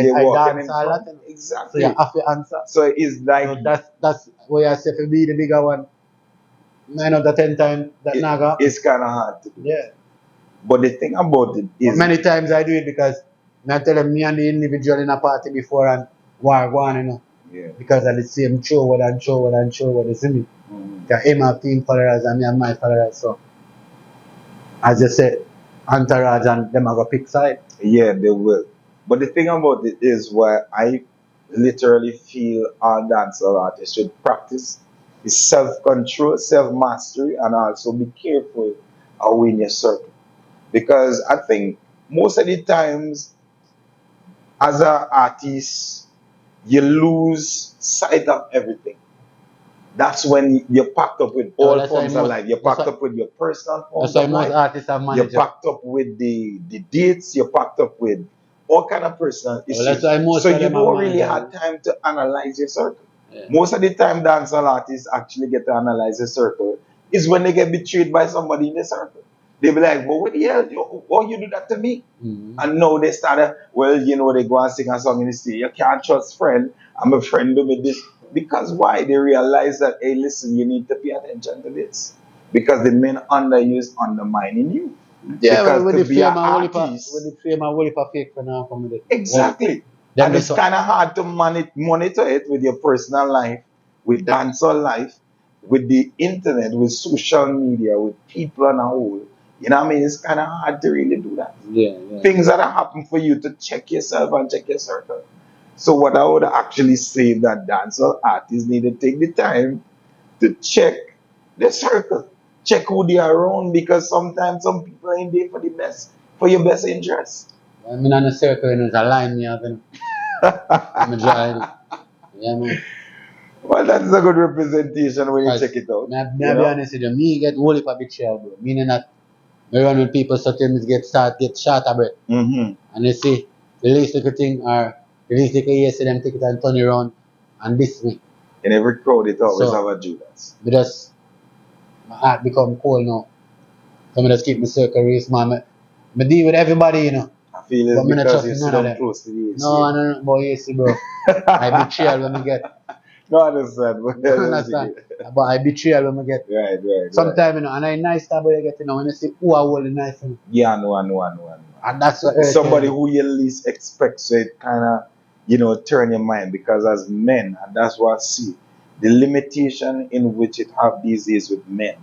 you're walking in front. Exactly. So you have to answer. So it's like That's where I say to be the bigger one. 9 out of 10 times that naga. It's kinda hard to do. Yeah. But the thing about it is But many times I do it because I tell them me and the individual in a party before and war go on, you know. Yeah. Because of the same show what you see me. Him have team followers and me have my followers. So as you said, entourage and them are gonna pick side. Yeah, they will. But the thing about it is where I literally feel all dancehall artists should practice is self-control, self-mastery, and also be careful how in your circle. Because I think most of the times as an artist, you lose sight of everything. That's when you're packed up with all forms of life. You're packed up with your personal forms of life. Artists have You're packed up with the dates. You're packed up with all kind of personal issues. So you don't really have time to analyze your circle. Yeah. Most of the time, dancehall artists actually get to analyze their circle is when they get betrayed by somebody in the circle. They be like, well, what the hell? Why you do that to me? And now they started, well, you know, they go and sing a song in the stage. You can't trust friend. I'm a friend do me this. Because why? They realize that, hey, listen, you need to pay attention to this. Because the men under you is undermining you. Yeah, because with to the be an artist, with the fame and Wolipa fake for now from the exactly. Well, and it's kind of hard to monitor it with your personal life, with dancehall life, with the internet, with social media, with people on a whole. You know what I mean? It's kind of hard to really do that. Yeah. Things that happen for you to check yourself and check your circle. So what I would actually say that dancehall artists need to take the time to check the circle. Check who they are around because sometimes some people are in there for the best, for your best interest. I mean, on the circle, it's a line me having. I'm a giant. Yeah, man. Well, that's a good representation when you Cause check it out. me I be honest with you, me get whole heap of betrayal, bro. Meaning that me run with people sometimes get shot a bit. Mm-hmm. And you see, the least little thing or the least little you see them take it and turn it around and diss me. In every crowd, it always So have a Judas. because my heart become cold now. So I just keep my circle real small. Me deal with everybody, you know. I feel it's But me not because trust you none sit of down them. close to the AC. No, boy, AC, bro. I betrayal when I get. No, I understand. But You understand? But I betrayal when I get. Right. Sometimes, you know, and I nice type of you get, you know, when you see who I hold the nice, you know. Yeah, I know. And that's what It's somebody you know. who you least expect, so it kind of, turn your mind because as men, and that's what I see, the limitation in which it have these days with men,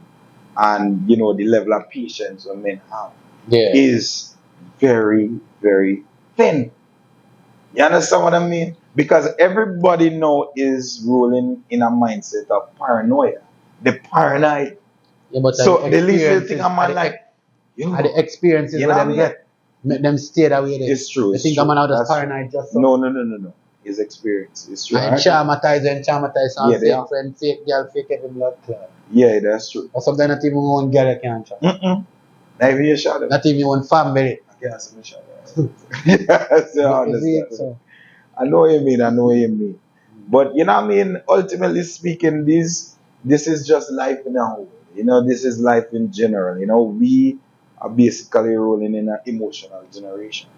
and the level of patience that men have Yeah. is very, very thin. You understand what I mean? Because everybody now is rolling in a mindset of paranoia. The paranoid. Yeah, but So the least little thing I'm like, and the experiences you where know them what I mean? get, make them stay that way there. It's true. I It's think true. I'm now just That's true. paranoid just so. No. His experience. It's true. And traumatized some Yeah, they are. fake friend, fake girl, fake every blood clot. Yeah, that's true. Or sometimes not even one girl you can't trust. Mm-mm. Not even your shadow. Not even one family. I can't see my shadow. Yes, I You understand. see it, so. I know what you mean. But you know what I mean? Ultimately speaking, this is just life in a whole. This is life in general. We are basically rolling in an emotional generation.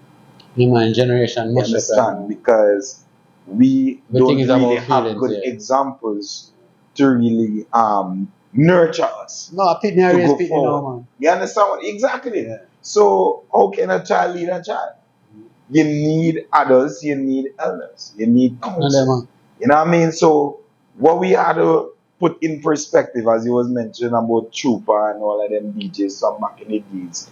Human generation You much understand? Because we Everything don't is really about have feelings, good yeah. examples to really nurture us No, pitney to raise go pitney forward. now, man. You understand what? Exactly. Yeah. So how can a child lead a child? You need adults, you need elders, you need No, counsel. them, man. You know what I mean? So what we had to put in perspective, as you was mentioning about Trooper and all of them DJs some back in the days,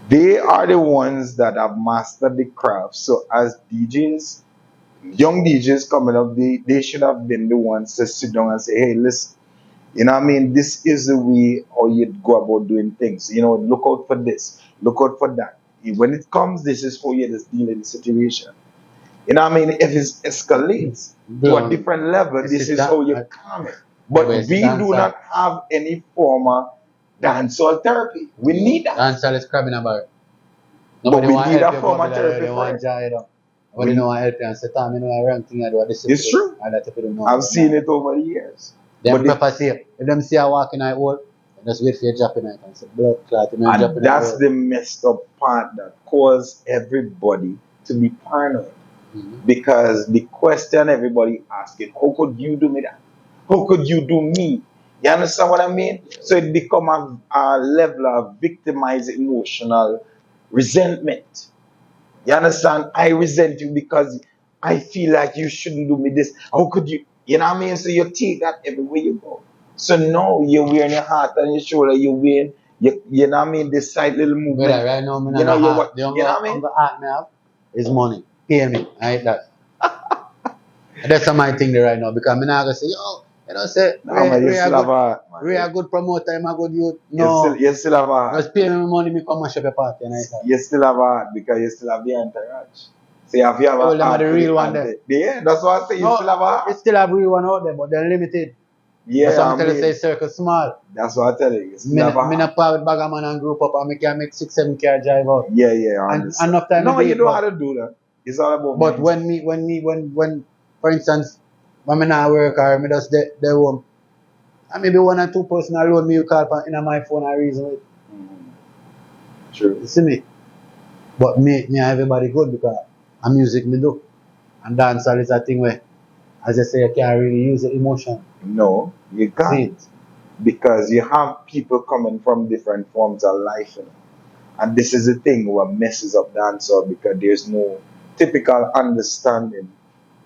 they are the ones that have mastered the craft. So as DJs, young DJs coming up, they should have been the ones to sit down and say, hey, listen, you know what I mean? This is the way how you go about doing things. Look out for this, look out for that. When it comes, this is how you just deal with the situation. You know what I mean? If it escalates to a different level, this is how you calm it. But we do not have any form of dancehall therapy. We need that. Dancehall is crabbing about it. But Nobody we want need help a you, form but of therapy they for want it. joy, you know. Nobody know want help you and say, Tom, you know, I wrong thing I do. It's true. And that people don't know. I've seen it over the years. Them But pepper say, if them see I walk in I work, just wait for you drop in it and say, blood clot, you know, drop in And that's the messed up part that caused everybody to be paranoid. Because the question everybody asking, how could you do me that? How could you do me? You understand what I mean? So it become a level of victimized emotional resentment. You understand? I resent you because I feel like you shouldn't do me this. How could you? You know what I mean? So you take that everywhere you go. So now you're wearing your heart on your shoulder. You're wearing, you know what I mean? This side little movement. Brother, right now, You know, heart. The you know what I mean? heart me have is money. Pay me. I hate that. That's my thing there right now because I'm not going to say, yo, you know, say, No, man, you still have a heart, man. Ray a good promoter, I'm a good youth. No. You still have a heart. Just pay me money, me come mash up your party. And You still have a heart because you still have the entourage. So if you have Well, a them are heart the for real the one there. Yeah, that's what I say. You still have a heart. You still have real one out there, but they're limited. Yeah, That's what I I'm telling mean, you, say circle small. that's what I tell you. You Me still have a me heart. not part with Bagaman and group up and me can make 6-7 car drive out. Yeah, I And understand. enough time No, to do you it, don't but- have to do that. It's all about But mindset. when for instance, when I not work or me just the home, and maybe 1 or 2 person alone me you call in my phone and reason it. True. You see me? But me and everybody good because a music me do. And dancehall is a thing where, as I say, you can't really use the emotion. No, you can't. Because you have people coming from different forms of life. And this is the thing what messes up dancehall because there's no typical understanding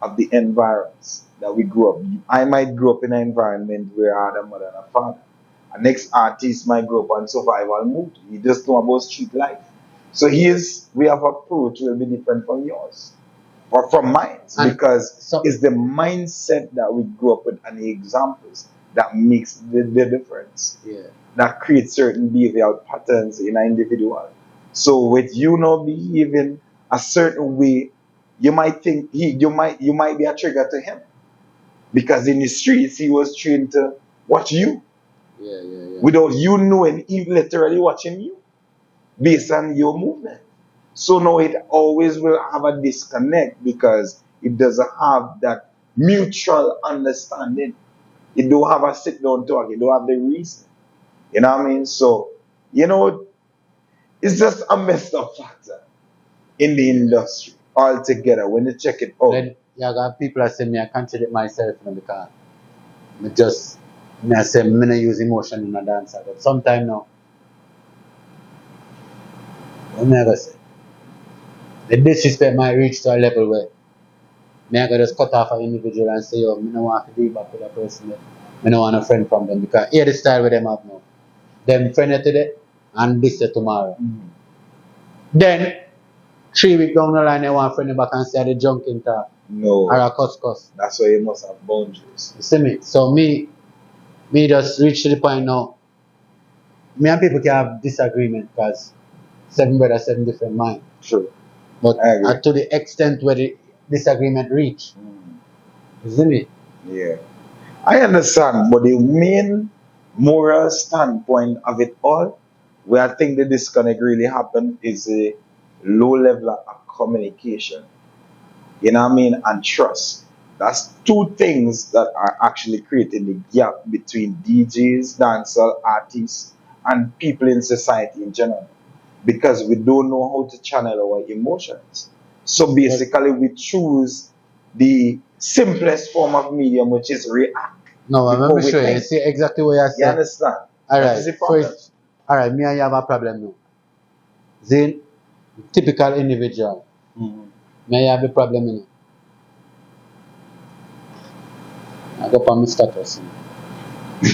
of the environs that we grew up. I might grow up in an environment where I had a mother and a father. A next artist might grow up on survival mode. He just know about street life. So his way of approach will be different from yours. Or from mine. Because it's the mindset that we grew up with and the examples that makes the difference. Yeah. That creates certain behavioral patterns in an individual. So with you now behaving a certain way, you might think you might be a trigger to him. Because in the streets, he was trained to watch you. Yeah. Without you knowing, he literally watching you based on your movement. So now it always will have a disconnect because it doesn't have that mutual understanding. It don't have a sit down talk. It don't have the reason. You know what I mean? So, it's just a messed up factor in the industry altogether when you check it out. Then you got people that say me I contradict myself because I say me not use emotion in a dancer. But sometimes now, what me I go say? The disrespect might reach to a level where me I go just cut off an individual and say, yo, me no want to deal back with that person there. Me no want a friend from them because here the style where them have now. Them friend today and this tomorrow. Then 3 weeks down the line they want friend back and say the junk in talk. No. Or a cuss. That's why you must have boundaries. You see me? So me just reach to the point now. Me and people can have disagreement because 7 brothers, 7 different minds. True. But to the extent where the disagreement reach. You see me? Yeah. I understand, but the main moral standpoint of it all, where I think the disconnect really happened, is a low level of communication. You know what I mean? And trust. That's two things that are actually creating the gap between DJs, dancehall artists, and people in society in general. Because we don't know how to channel our emotions. So basically, we choose the simplest form of medium, which is react. No, I'm sure you see exactly what you said. You understand? Alright. Alright, me and you have a problem now. Zane, typical individual. Me and you have the problem in it. I go for my status.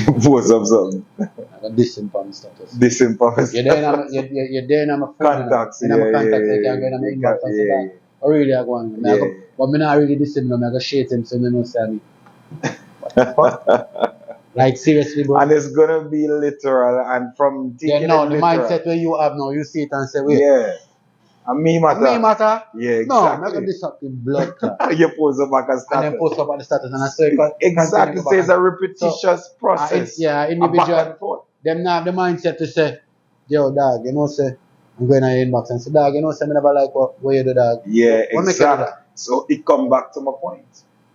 What's up, son? I got this in my status. This in my status. You're there in my phone. Contacts, in my contact, you can go in my inbox and say that. Or really, I go on. But me not really this him, I go shade him so me no say me. What the fuck? Like seriously, bro. And it's gonna be literal and from taking no, it the literal. mindset where you have now, you see it and say, wait. Yeah. And me matter. Me matter? Yeah, exactly. No, I'm not gonna this up in blood clot. You post up back and And then post up at the status and I say exactly. So it's a repetitious process. Individual. Them now have the mindset to say, yo dog, say I'm going to your inbox and say, dog, say me never like what you do, dog. Yeah, exactly. So it come back to my point.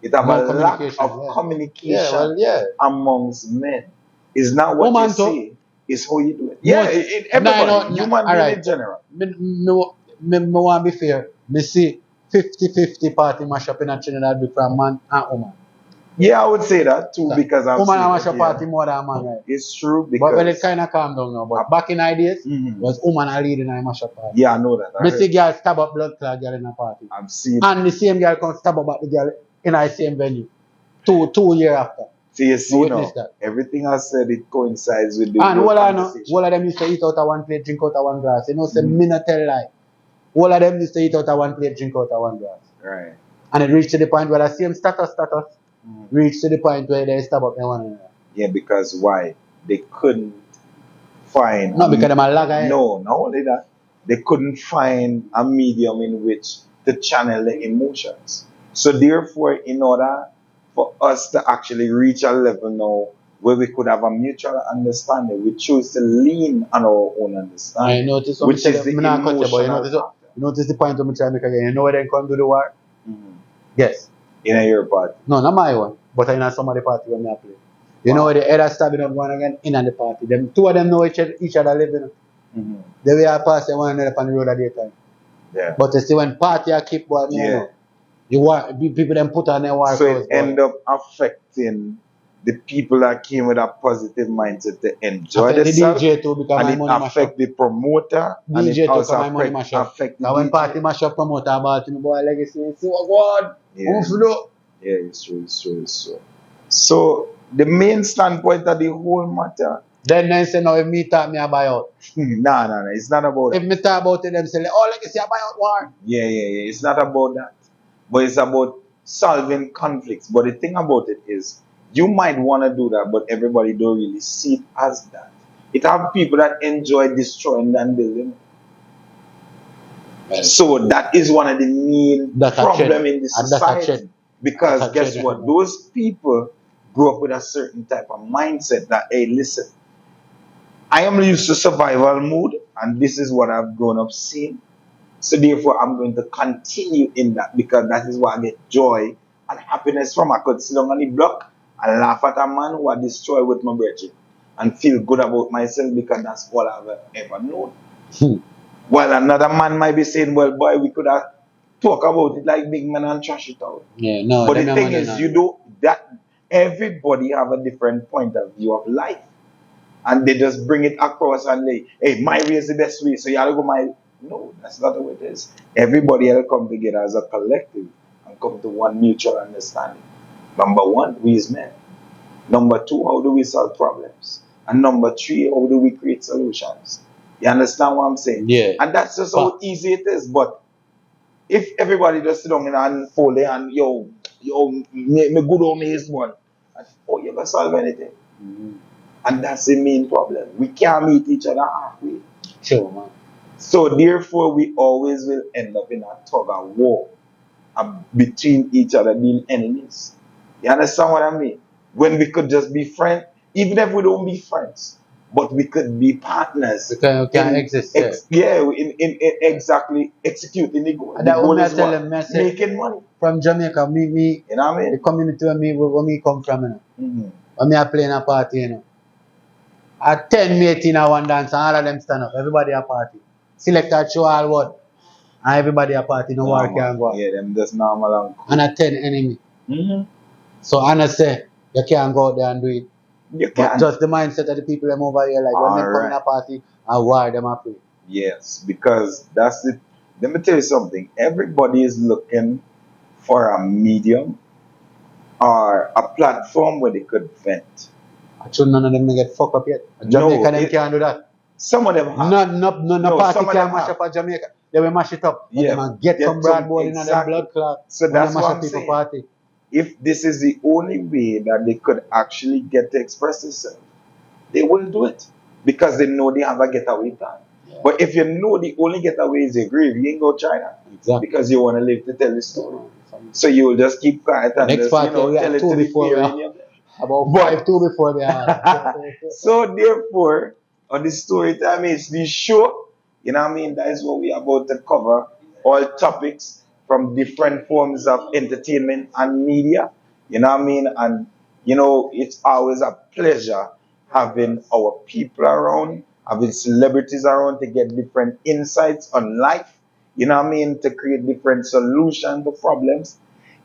It have a lack of communication amongst men. It's not what you say, it's how you do it. Yeah, everybody, human being in general. Me want to be fair. Me see 50-50 party mash up in a Trinidad from man and woman. Yeah, I would say that too because I'm woman mash up party more than man, right? It's true because but when it kind of calm down now. But back in ideas, was woman a leading a mash up party. Yeah, I know that. Me see girl stab up blood clot girl in a party. I've seen. And the same girl come stab up the girl in the same venue. Two years after. So you see now, everything I said, it coincides with the and all of them used to eat out of one plate, drink out of one glass. Say me not tell lie. All of them used to eat out of one plate, drink out of one glass. Right. And it reached to the point where the same status reached to the point where they stab up one another. Yeah, because why? They couldn't find... No, because they're a lagger. No, not only that. They couldn't find a medium in which to channel the emotions. So therefore, in order for us to actually reach a level now where we could have a mutual understanding, we choose to lean on our own understanding. I notice which is the emotional you notice the point of me trying to make again. You know where they come do the war? Yes. In your party? No, not my one. But in some of the party when I play. You know where the other stabbing up one again in the party. Them two of them know each other living. They will pass one another on the road at the time. Yeah. But you see when party I keep one, you want people them put on their war. So it end up affecting the people that came with a positive mindset to enjoy themselves. The DJ too because and my money affect the promoter. DJ and it too also because my money mash up. Now when DJ. party mash up promoter about me boy legacy, see what God. Yeah, it's true. So the main standpoint of the whole matter. Then they say no, if me talk me a buy out. No, it's not about that. If me talk about it, them say legacy a buy out war. Yeah. It's not about that. But it's about solving conflicts. But the thing about it is, you might want to do that, but everybody don't really see it as that. It have people that enjoy destroying than building. So that is one of the main problems in the society. Because guess what? Those people grew up with a certain type of mindset that, hey, listen, I am used to survival mode, and this is what I've grown up seeing. So therefore, I'm going to continue in that because that is what I get joy and happiness from. I could sit down on the block and laugh at a man who I destroy with my brethren and feel good about myself because that's all I've ever known. While another man might be saying, well, boy, we could have talk about it like big men and trash it out. Yeah, no. But the thing is, you know, that everybody have a different point of view of life. And they just bring it across and like, hey, my way is the best way, so you gotta go my... No, that's not the way it is. Everybody will come together as a collective and come to one mutual understanding. Number one, we as men. Number two, how do we solve problems? And number three, how do we create solutions? You understand what I'm saying? Yeah. And that's just how easy it is. But if everybody just sit down and fold it and me good on me is one, oh, you're gonna solve anything. And that's the main problem. We can't meet each other halfway. Sure, man. So therefore, we always will end up in a tug of war between each other, being enemies. You understand what I mean? When we could just be friends, even if we don't be friends, but we could be partners. Because we can exist. In exactly executing the goal. And the that goal what I is tell what? them, I say, Making money. from Jamaica, me, You know what I mean? the community where me come from, you know. When me are playing a party, you know. At 10 mates in a one dance, and all of them stand up. Everybody a party. Selector show all what. And everybody a party, no war can go. Yeah, them just normal and cool. And a 10 enemy. So Anna say, you can't go out there and do it. You But can. just the mindset of the people them over here, like when they come in a party and war, them a play. Yes, because that's it. Let me tell you something. Everybody is looking for a medium or a platform where they could vent. Actually, none of them may get fucked up yet. Jamaica them can't do that. Some of them have. No party can mash up a Jamaica. They will mash it up. But they might get some broadboard in their blood clot. So that's mash what up I'm people saying. party. If this is the only way that they could actually get to express themselves, they will do it because they know they have a getaway plan. Yeah. But if you know the only getaway is your grave, you ain't go China. Exactly. Because you want to live to tell the story. So you will just keep quiet and next just, party, tell it to the peer. About 5-2 before they are. So therefore, on the story time is the show, you know what I mean? That is what we are about to cover. All topics from different forms of entertainment and media. You know what I mean? And, you know, it's always a pleasure having our people around, having celebrities around to get different insights on life. You know what I mean? To create different solutions to problems.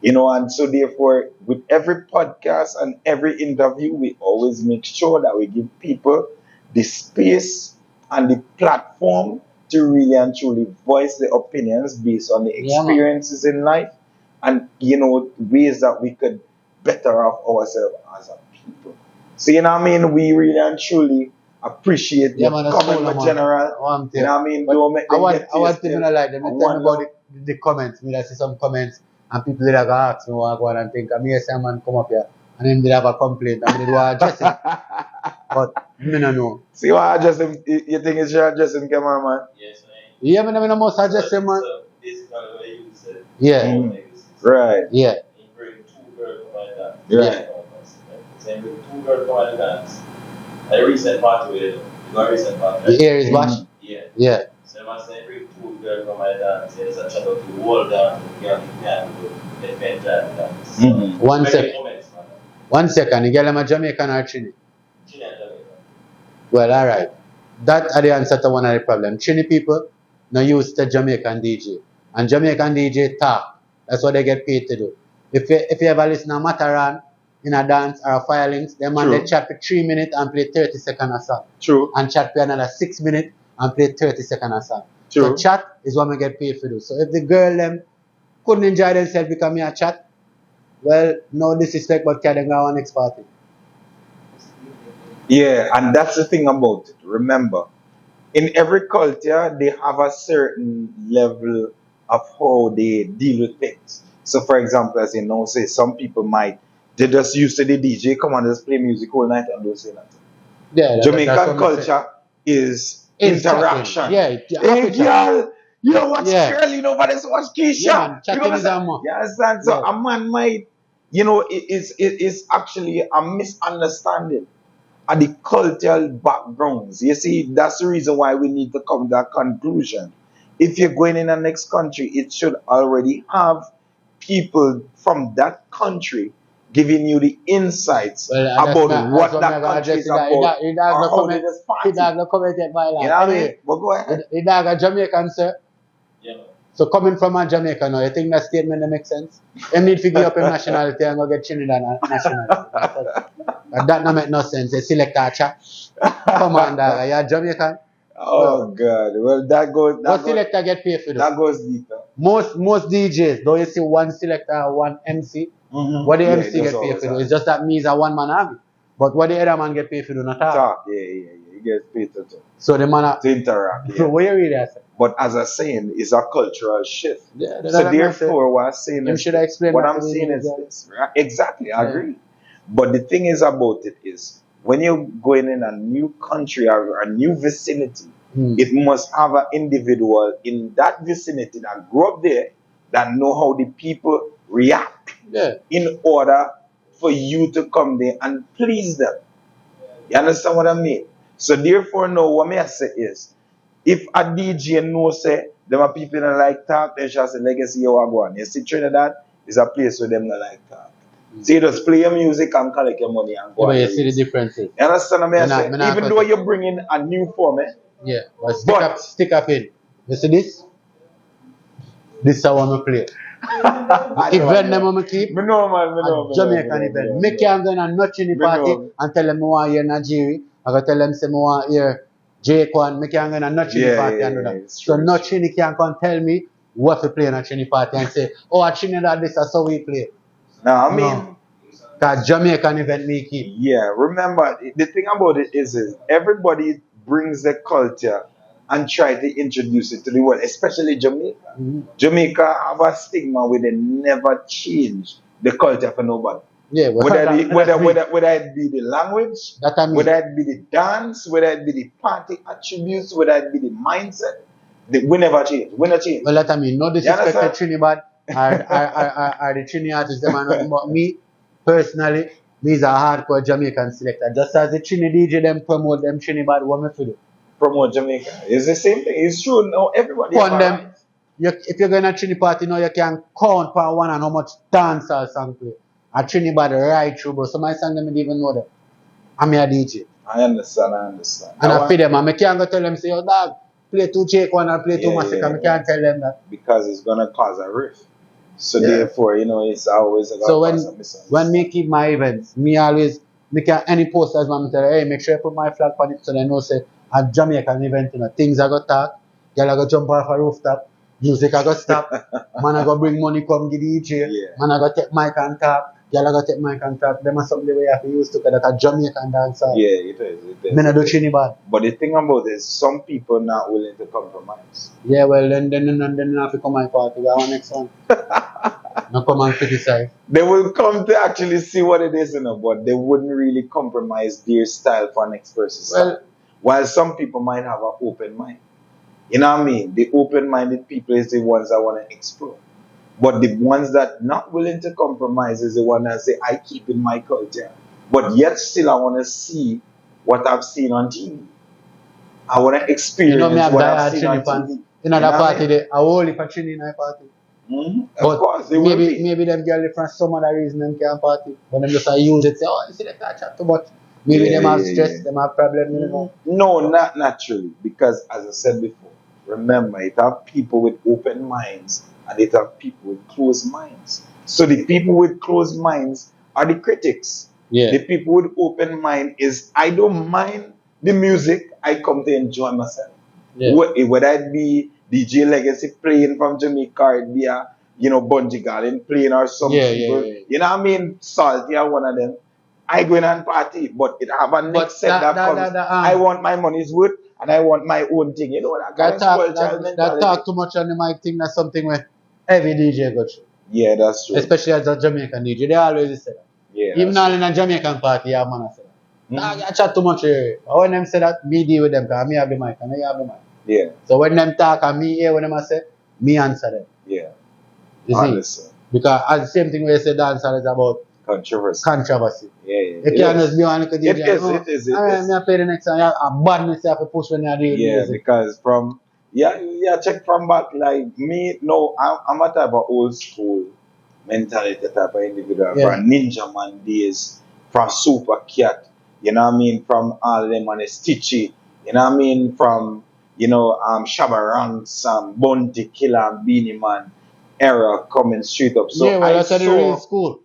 You know, and so therefore, with every podcast and every interview, we always make sure that we give people the space and the platform to really and truly voice their opinions based on the experiences in life and, you know, ways that we could better off ourselves as a people. So, you know what I mean? We really and truly appreciate your comment, my general. You know what I mean? Don't make them I want people to like them. Tell me about the comments. Me I see some comments. And people did have ask me what I go and think, I'm here, someone come up here, and then they have a complaint, and they do address it. But me no know. See what address him? You think it's your addressing cameraman? Yes, man. Yeah, me no must address him, man. This is kind of the way you said. Yeah. Right. Yeah. He bring two girls from my dance. Yeah. So he bring two girls from my dance. A recent party with him. You know a recent party. The hair is bash? Yeah. Yeah. So I say bring two girls from my dance. There's a chat out to the whole dance. The girl can do the event dance. One second. One second. The girl am a Jamaican or Trini? Trini and Jamaican. Well, alright. That is the answer to one of the problems. Trini people no used to Jamaican DJ. And Jamaican DJ talk. That's what they get paid to do. If you ever listen to Mataran in a dance or a filings, them man they chat for 3 minutes and play 30 seconds a song. True. And chat for another 6 minutes and play 30 seconds a song. True. So chat is what we get paid for do. So if the girl them couldn't enjoy themselves because me a chat, well, no disrespect, but can go on next party. Yeah, and that's the thing about it. Remember, in every culture, they have a certain level of how they deal with things. So, for example, as you know, say some people they just used to the DJ, come and just play music all night and don't say nothing. Yeah, Jamaican culture is interaction. Yeah, Hey, girl, You know what's Yeah. Shirley, nobody watch Keisha. Yeah, man, You chatting know what is I'm a more. saying? You understand? So Yeah. a man might, it is actually a misunderstanding of the cultural backgrounds. You see, that's the reason why we need to come to that conclusion. If you're going in the next country, it should already have people from that country giving you the insights Well, about what that's that what country is that. about He dog or no how they comment. just He party. dog no commented by You that. know what I mean? Anyway, But go ahead. he dog a Jamaican, sir. Yeah, man. So coming from a Jamaica now, you think that statement makes sense? Him need to give up his nationality and go get Trinidad nationality. That don't make no sense. You select a chat. Come on, dog. You're Jamaican. Oh God! Well, that goes. What selector get paid for That that? goes deeper. Most DJs, don't you see one selector, one MC? Mm-hmm. What the Yeah, MC it get does paid always for? happen. It's just that me is a one man army. But what the other man get paid for do not talk. Talk, yeah. You get paid to talk, So the man to interact. so Yeah. what you really say? But as I'm saying, it's a cultural shift. Yeah, So therefore, what I'm saying him is, should I explain what that I'm to the saying is individual? this. Right? Exactly, I Yeah. agree. But the thing is about it is, when you're going in a new country or a new vicinity, it must have an individual in that vicinity that grew up there that know how the people react Yeah. in order for you to come there and please them. You understand what I mean? So therefore, now what me I say is, if a DJ knows say them are people that like talk, then shall say legacy you are going. You see Trinidad is a place where them not like talk. So you just play your music and collect your money and go. Yeah, but on you the see the race. differences. You understand what I Me not- say? me not Even cut though it. you're bringing a new form, Yeah. But But- stick up in. You see this? This is how I'm play. Event them I'm keep. Me know, man. Me know. A Jamaican event. Me can't go in a nutch in the Me party know. and tell them I want hear Nigeria. I go tell them say I want hear Jake one. Me can't go in a nutch in the Yeah, party yeah, and do yeah, that. it's So true, nutch in can't come tell me what to play in a Trini party and say, oh a Trinidad this is how we play. Now, I mean, No. That Jamaican event me keep. yeah, remember, the thing about it is everybody brings their culture and try to introduce it to the world, especially Jamaica. Mhm. Jamaica have a stigma where they never change the culture for nobody. Yeah, well, Whether that it be the language, I mean. whether it be the dance, whether it be the party attributes, whether it be the mindset, we never change. We never change. Well, that I mean, no disrespect understand? to Trinidad or the Trini artists, them are nothing but me, personally, me is a hardcore Jamaican selector. Just as the Trini DJ, them promote them Trinidad, what me to do? Promote Jamaica. It's the same thing. It's true. No, everybody have Fun a them. right. If you're going to Trini party now, you can count per one and how much dancehall song play. A Trinidad right through, bro. Some of my songs, them didn't even know that. I'm a DJ. I understand. And I feed them, and I can't go tell them, say, oh, dog, play two Jake one and play two Yeah, Massacre. yeah, I can't tell them that. because it's gonna cause a rift. So Yeah. therefore, it's always gonna So cause a misunderstanding. when me keep my events, me always make any posters, man, me tell her, hey, make sure you put my flag on it so they know say a Jamaican event, things I go talk, girl I go jump off a rooftop, music I go stop, man I go bring money come give the DJ, Yeah. man I go take mic and talk, girl I go take mic and talk, them are something the way I have to use to that a Jamaican dancer. Yeah, it is. Me not do Trinidad. But the thing about it is, some people not willing to compromise. Yeah, well then I have to come my party, I want next one. Not come and criticize. They will come to actually see what it is, but they wouldn't really compromise their style for next person's style. Well, While some people might have an open mind. You know what I mean? The open-minded people is the ones that want to explore. But the ones that not willing to compromise is the one that say, I keep in my culture. But yet still I want to see what I've seen on TV. I want to experience me have what diehard I've seen on Trini fans. TV. In that what I party, mean? they are only for Trini in that party. Of But course, they will be. maybe them girls from some other reason them can't party. But them just use it, say, oh, you see they can't chat too much. Maybe Yeah, them have yeah, stress, yeah. them have problem, you know. No, not naturally. Because as I said before, remember, it have people with open minds and it have people with closed minds. So the people with closed minds are the critics. Yeah. The people with open mind is, I don't mind the music, I come to enjoy myself. Yeah. Whether it be DJ Legacy playing from Jamaica, or it be a, Bungie Garden playing or some Yeah, people. yeah. You know what I mean? Salty are one of them. I go in and party, but it have a next set that comes. I want my money's worth and I want my own thing. You know that kind of spoiled child That mentality. talk too much on the mic thing, that's something where every DJ go through. Yeah, that's true. Especially as a Jamaican DJ, they always say that. Yeah, Even that's now in a Jamaican party, man, I say that. Mhm. Nah, you chat too much here. When them say that, me deal with them, because me have the mic and I have the mic. Yeah. So when them talk and me hear when them say, me answer them. Yeah. You see? Understand. Because as the same thing we say dancehall is about controversy. Yeah. You can't just be on the DJ. It is. Alright, I play the next song. A badness you have to push when you do music. Because check from back like me. No, I'm a type of old school mentality type of individual. From Ninja Man days, from Super Cat. You know what I mean? From all them and Stitchy. You know what I mean? From Shabba Ranks, Bounty Killer, and Beanie Man era coming straight up. So that's the real school.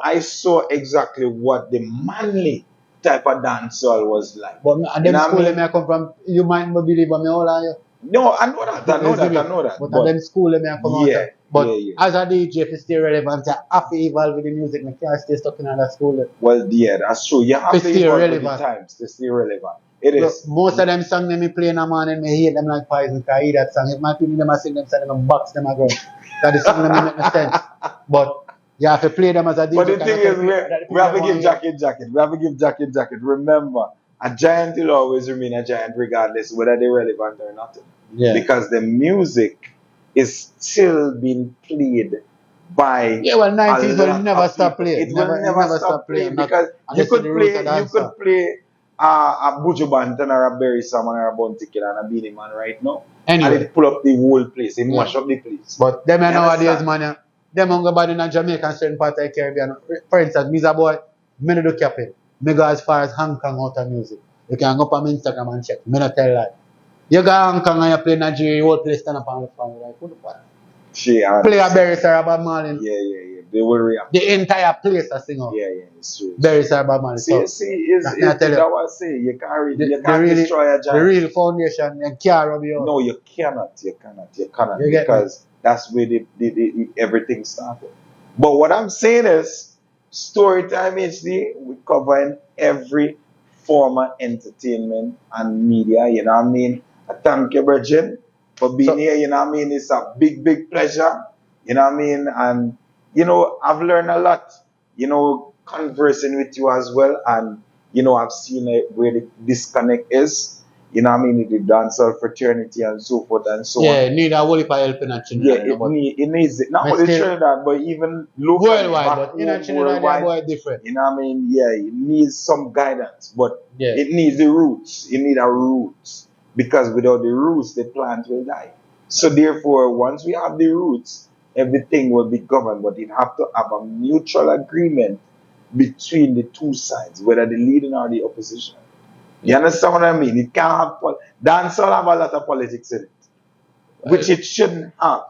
I saw exactly what the manly type of dancehall was like. But them school I come from, you might not believe me, all are you? No, I know that. I know that. But them school I come out of. But as a DJ, if you stay relevant, you have to evolve with the music. You can't stay stuck in that school. Well, yeah, that's true. You have to evolve with the times to stay relevant. It is. Most of them songs me play in a man and me hate them like poison because I hear that song. If my people them sing them song, them box them again. That the song them make no sense. But you have to play them as a DJ. But the thing is, we have to give jacket. We have to give jacket. Remember, a giant will always remain a giant regardless whether they're relevant or not. Yeah. Because the music is still being played by 90s will never stop playing. It will never stop playing because you could play a Buju Banton or a Berry Salmon or a Bounty Killer and a Beanie Man right now. Anyway. And it pull up the whole place. It mash up the place. But them nowadays, man, them on go bad in Jamaica and certain parts of the Caribbean. For instance, me as a boy, me no do capping. Me go as far as Hong Kong out of music. You can go up on my Instagram and check. Me no tell lie. You go Hong Kong and you play Nigeria, whole place stand up on the phone like, what the fuck? Play a Berry Sarah Bob Marley. Yeah. They will react. The entire place I sing out. Yeah, it's true. Berry Sarah Bob Marley. See, it's that what I say. You can't destroy a giant. The real foundation, you can't rub it out. No, you cannot. Because that's where everything started. But what I'm saying is, Storytime HD, we covering every form of entertainment and media, you know what I mean? I thank you, Bridget, for being here, you know what I mean? It's a big pleasure, you know what I mean? And, I've learned a lot, conversing with you as well. And, I've seen where the disconnect is, you know what I mean? The dancehall fraternity and so forth and so on. Yeah, it need a whole heap of help in that Trinidad. Yeah, it needs it. Not only Trinidad, but even locally. Worldwide, but in Trinidad, worldwide different. You know what I mean? Yeah, it needs some guidance, but yeah. It needs the roots. You need a roots. Because without the roots, the plant will die. So therefore, once we have the roots, everything will be governed, but it have to have a mutual agreement between the two sides, whether the leading or the opposition. You understand what I mean? It can't have dancehall have a lot of politics in it, which it shouldn't have.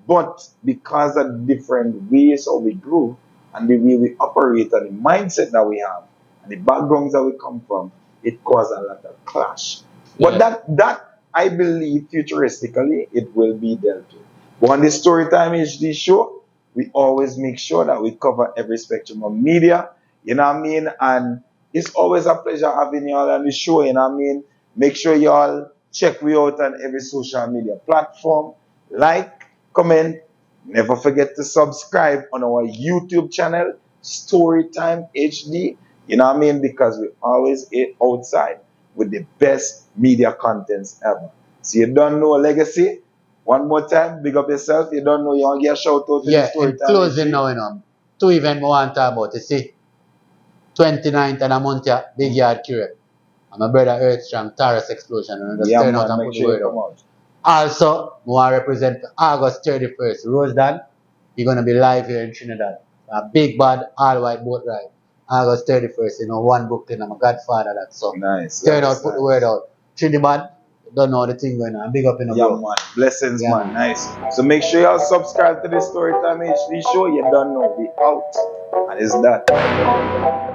But because of different ways how we grew and the way we operate and the mindset that we have and the backgrounds that we come from, it caused a lot of clash. But that I believe futuristically it will be dealt with. But on the Storytime HD show, we always make sure that we cover every spectrum of media. You know what I mean? And it's always a pleasure having you all on the show, you know what I mean? Make sure you all check me out on every social media platform. Like, comment, never forget to subscribe on our YouTube channel, Storytime HD. You know what I mean? Because we always outside with the best media contents ever. So you don't know Legacy? One more time, big up yourself. You don't know, you want to get a shout out to the Storytime. Yeah, closing now, Two events I want to talk about, you see. 29th and a month here, Big Yard Curate. And my brother Earthstrong, Taurus Explosion. And just turn out and put the word out. Also, I want to represent August 31st, Rosedale. We're going to be live here in Trinidad. A big bad all-white boat ride. August 31st, one Brooklyn. I'm a godfather that. So, nice. Turn out, put the word out. Trinidad, don't know the thing going on. Big up in the man. Blessings, man. Nice. So make sure y'all subscribe to the Storytime HD show. You don't know. We out. And it's that.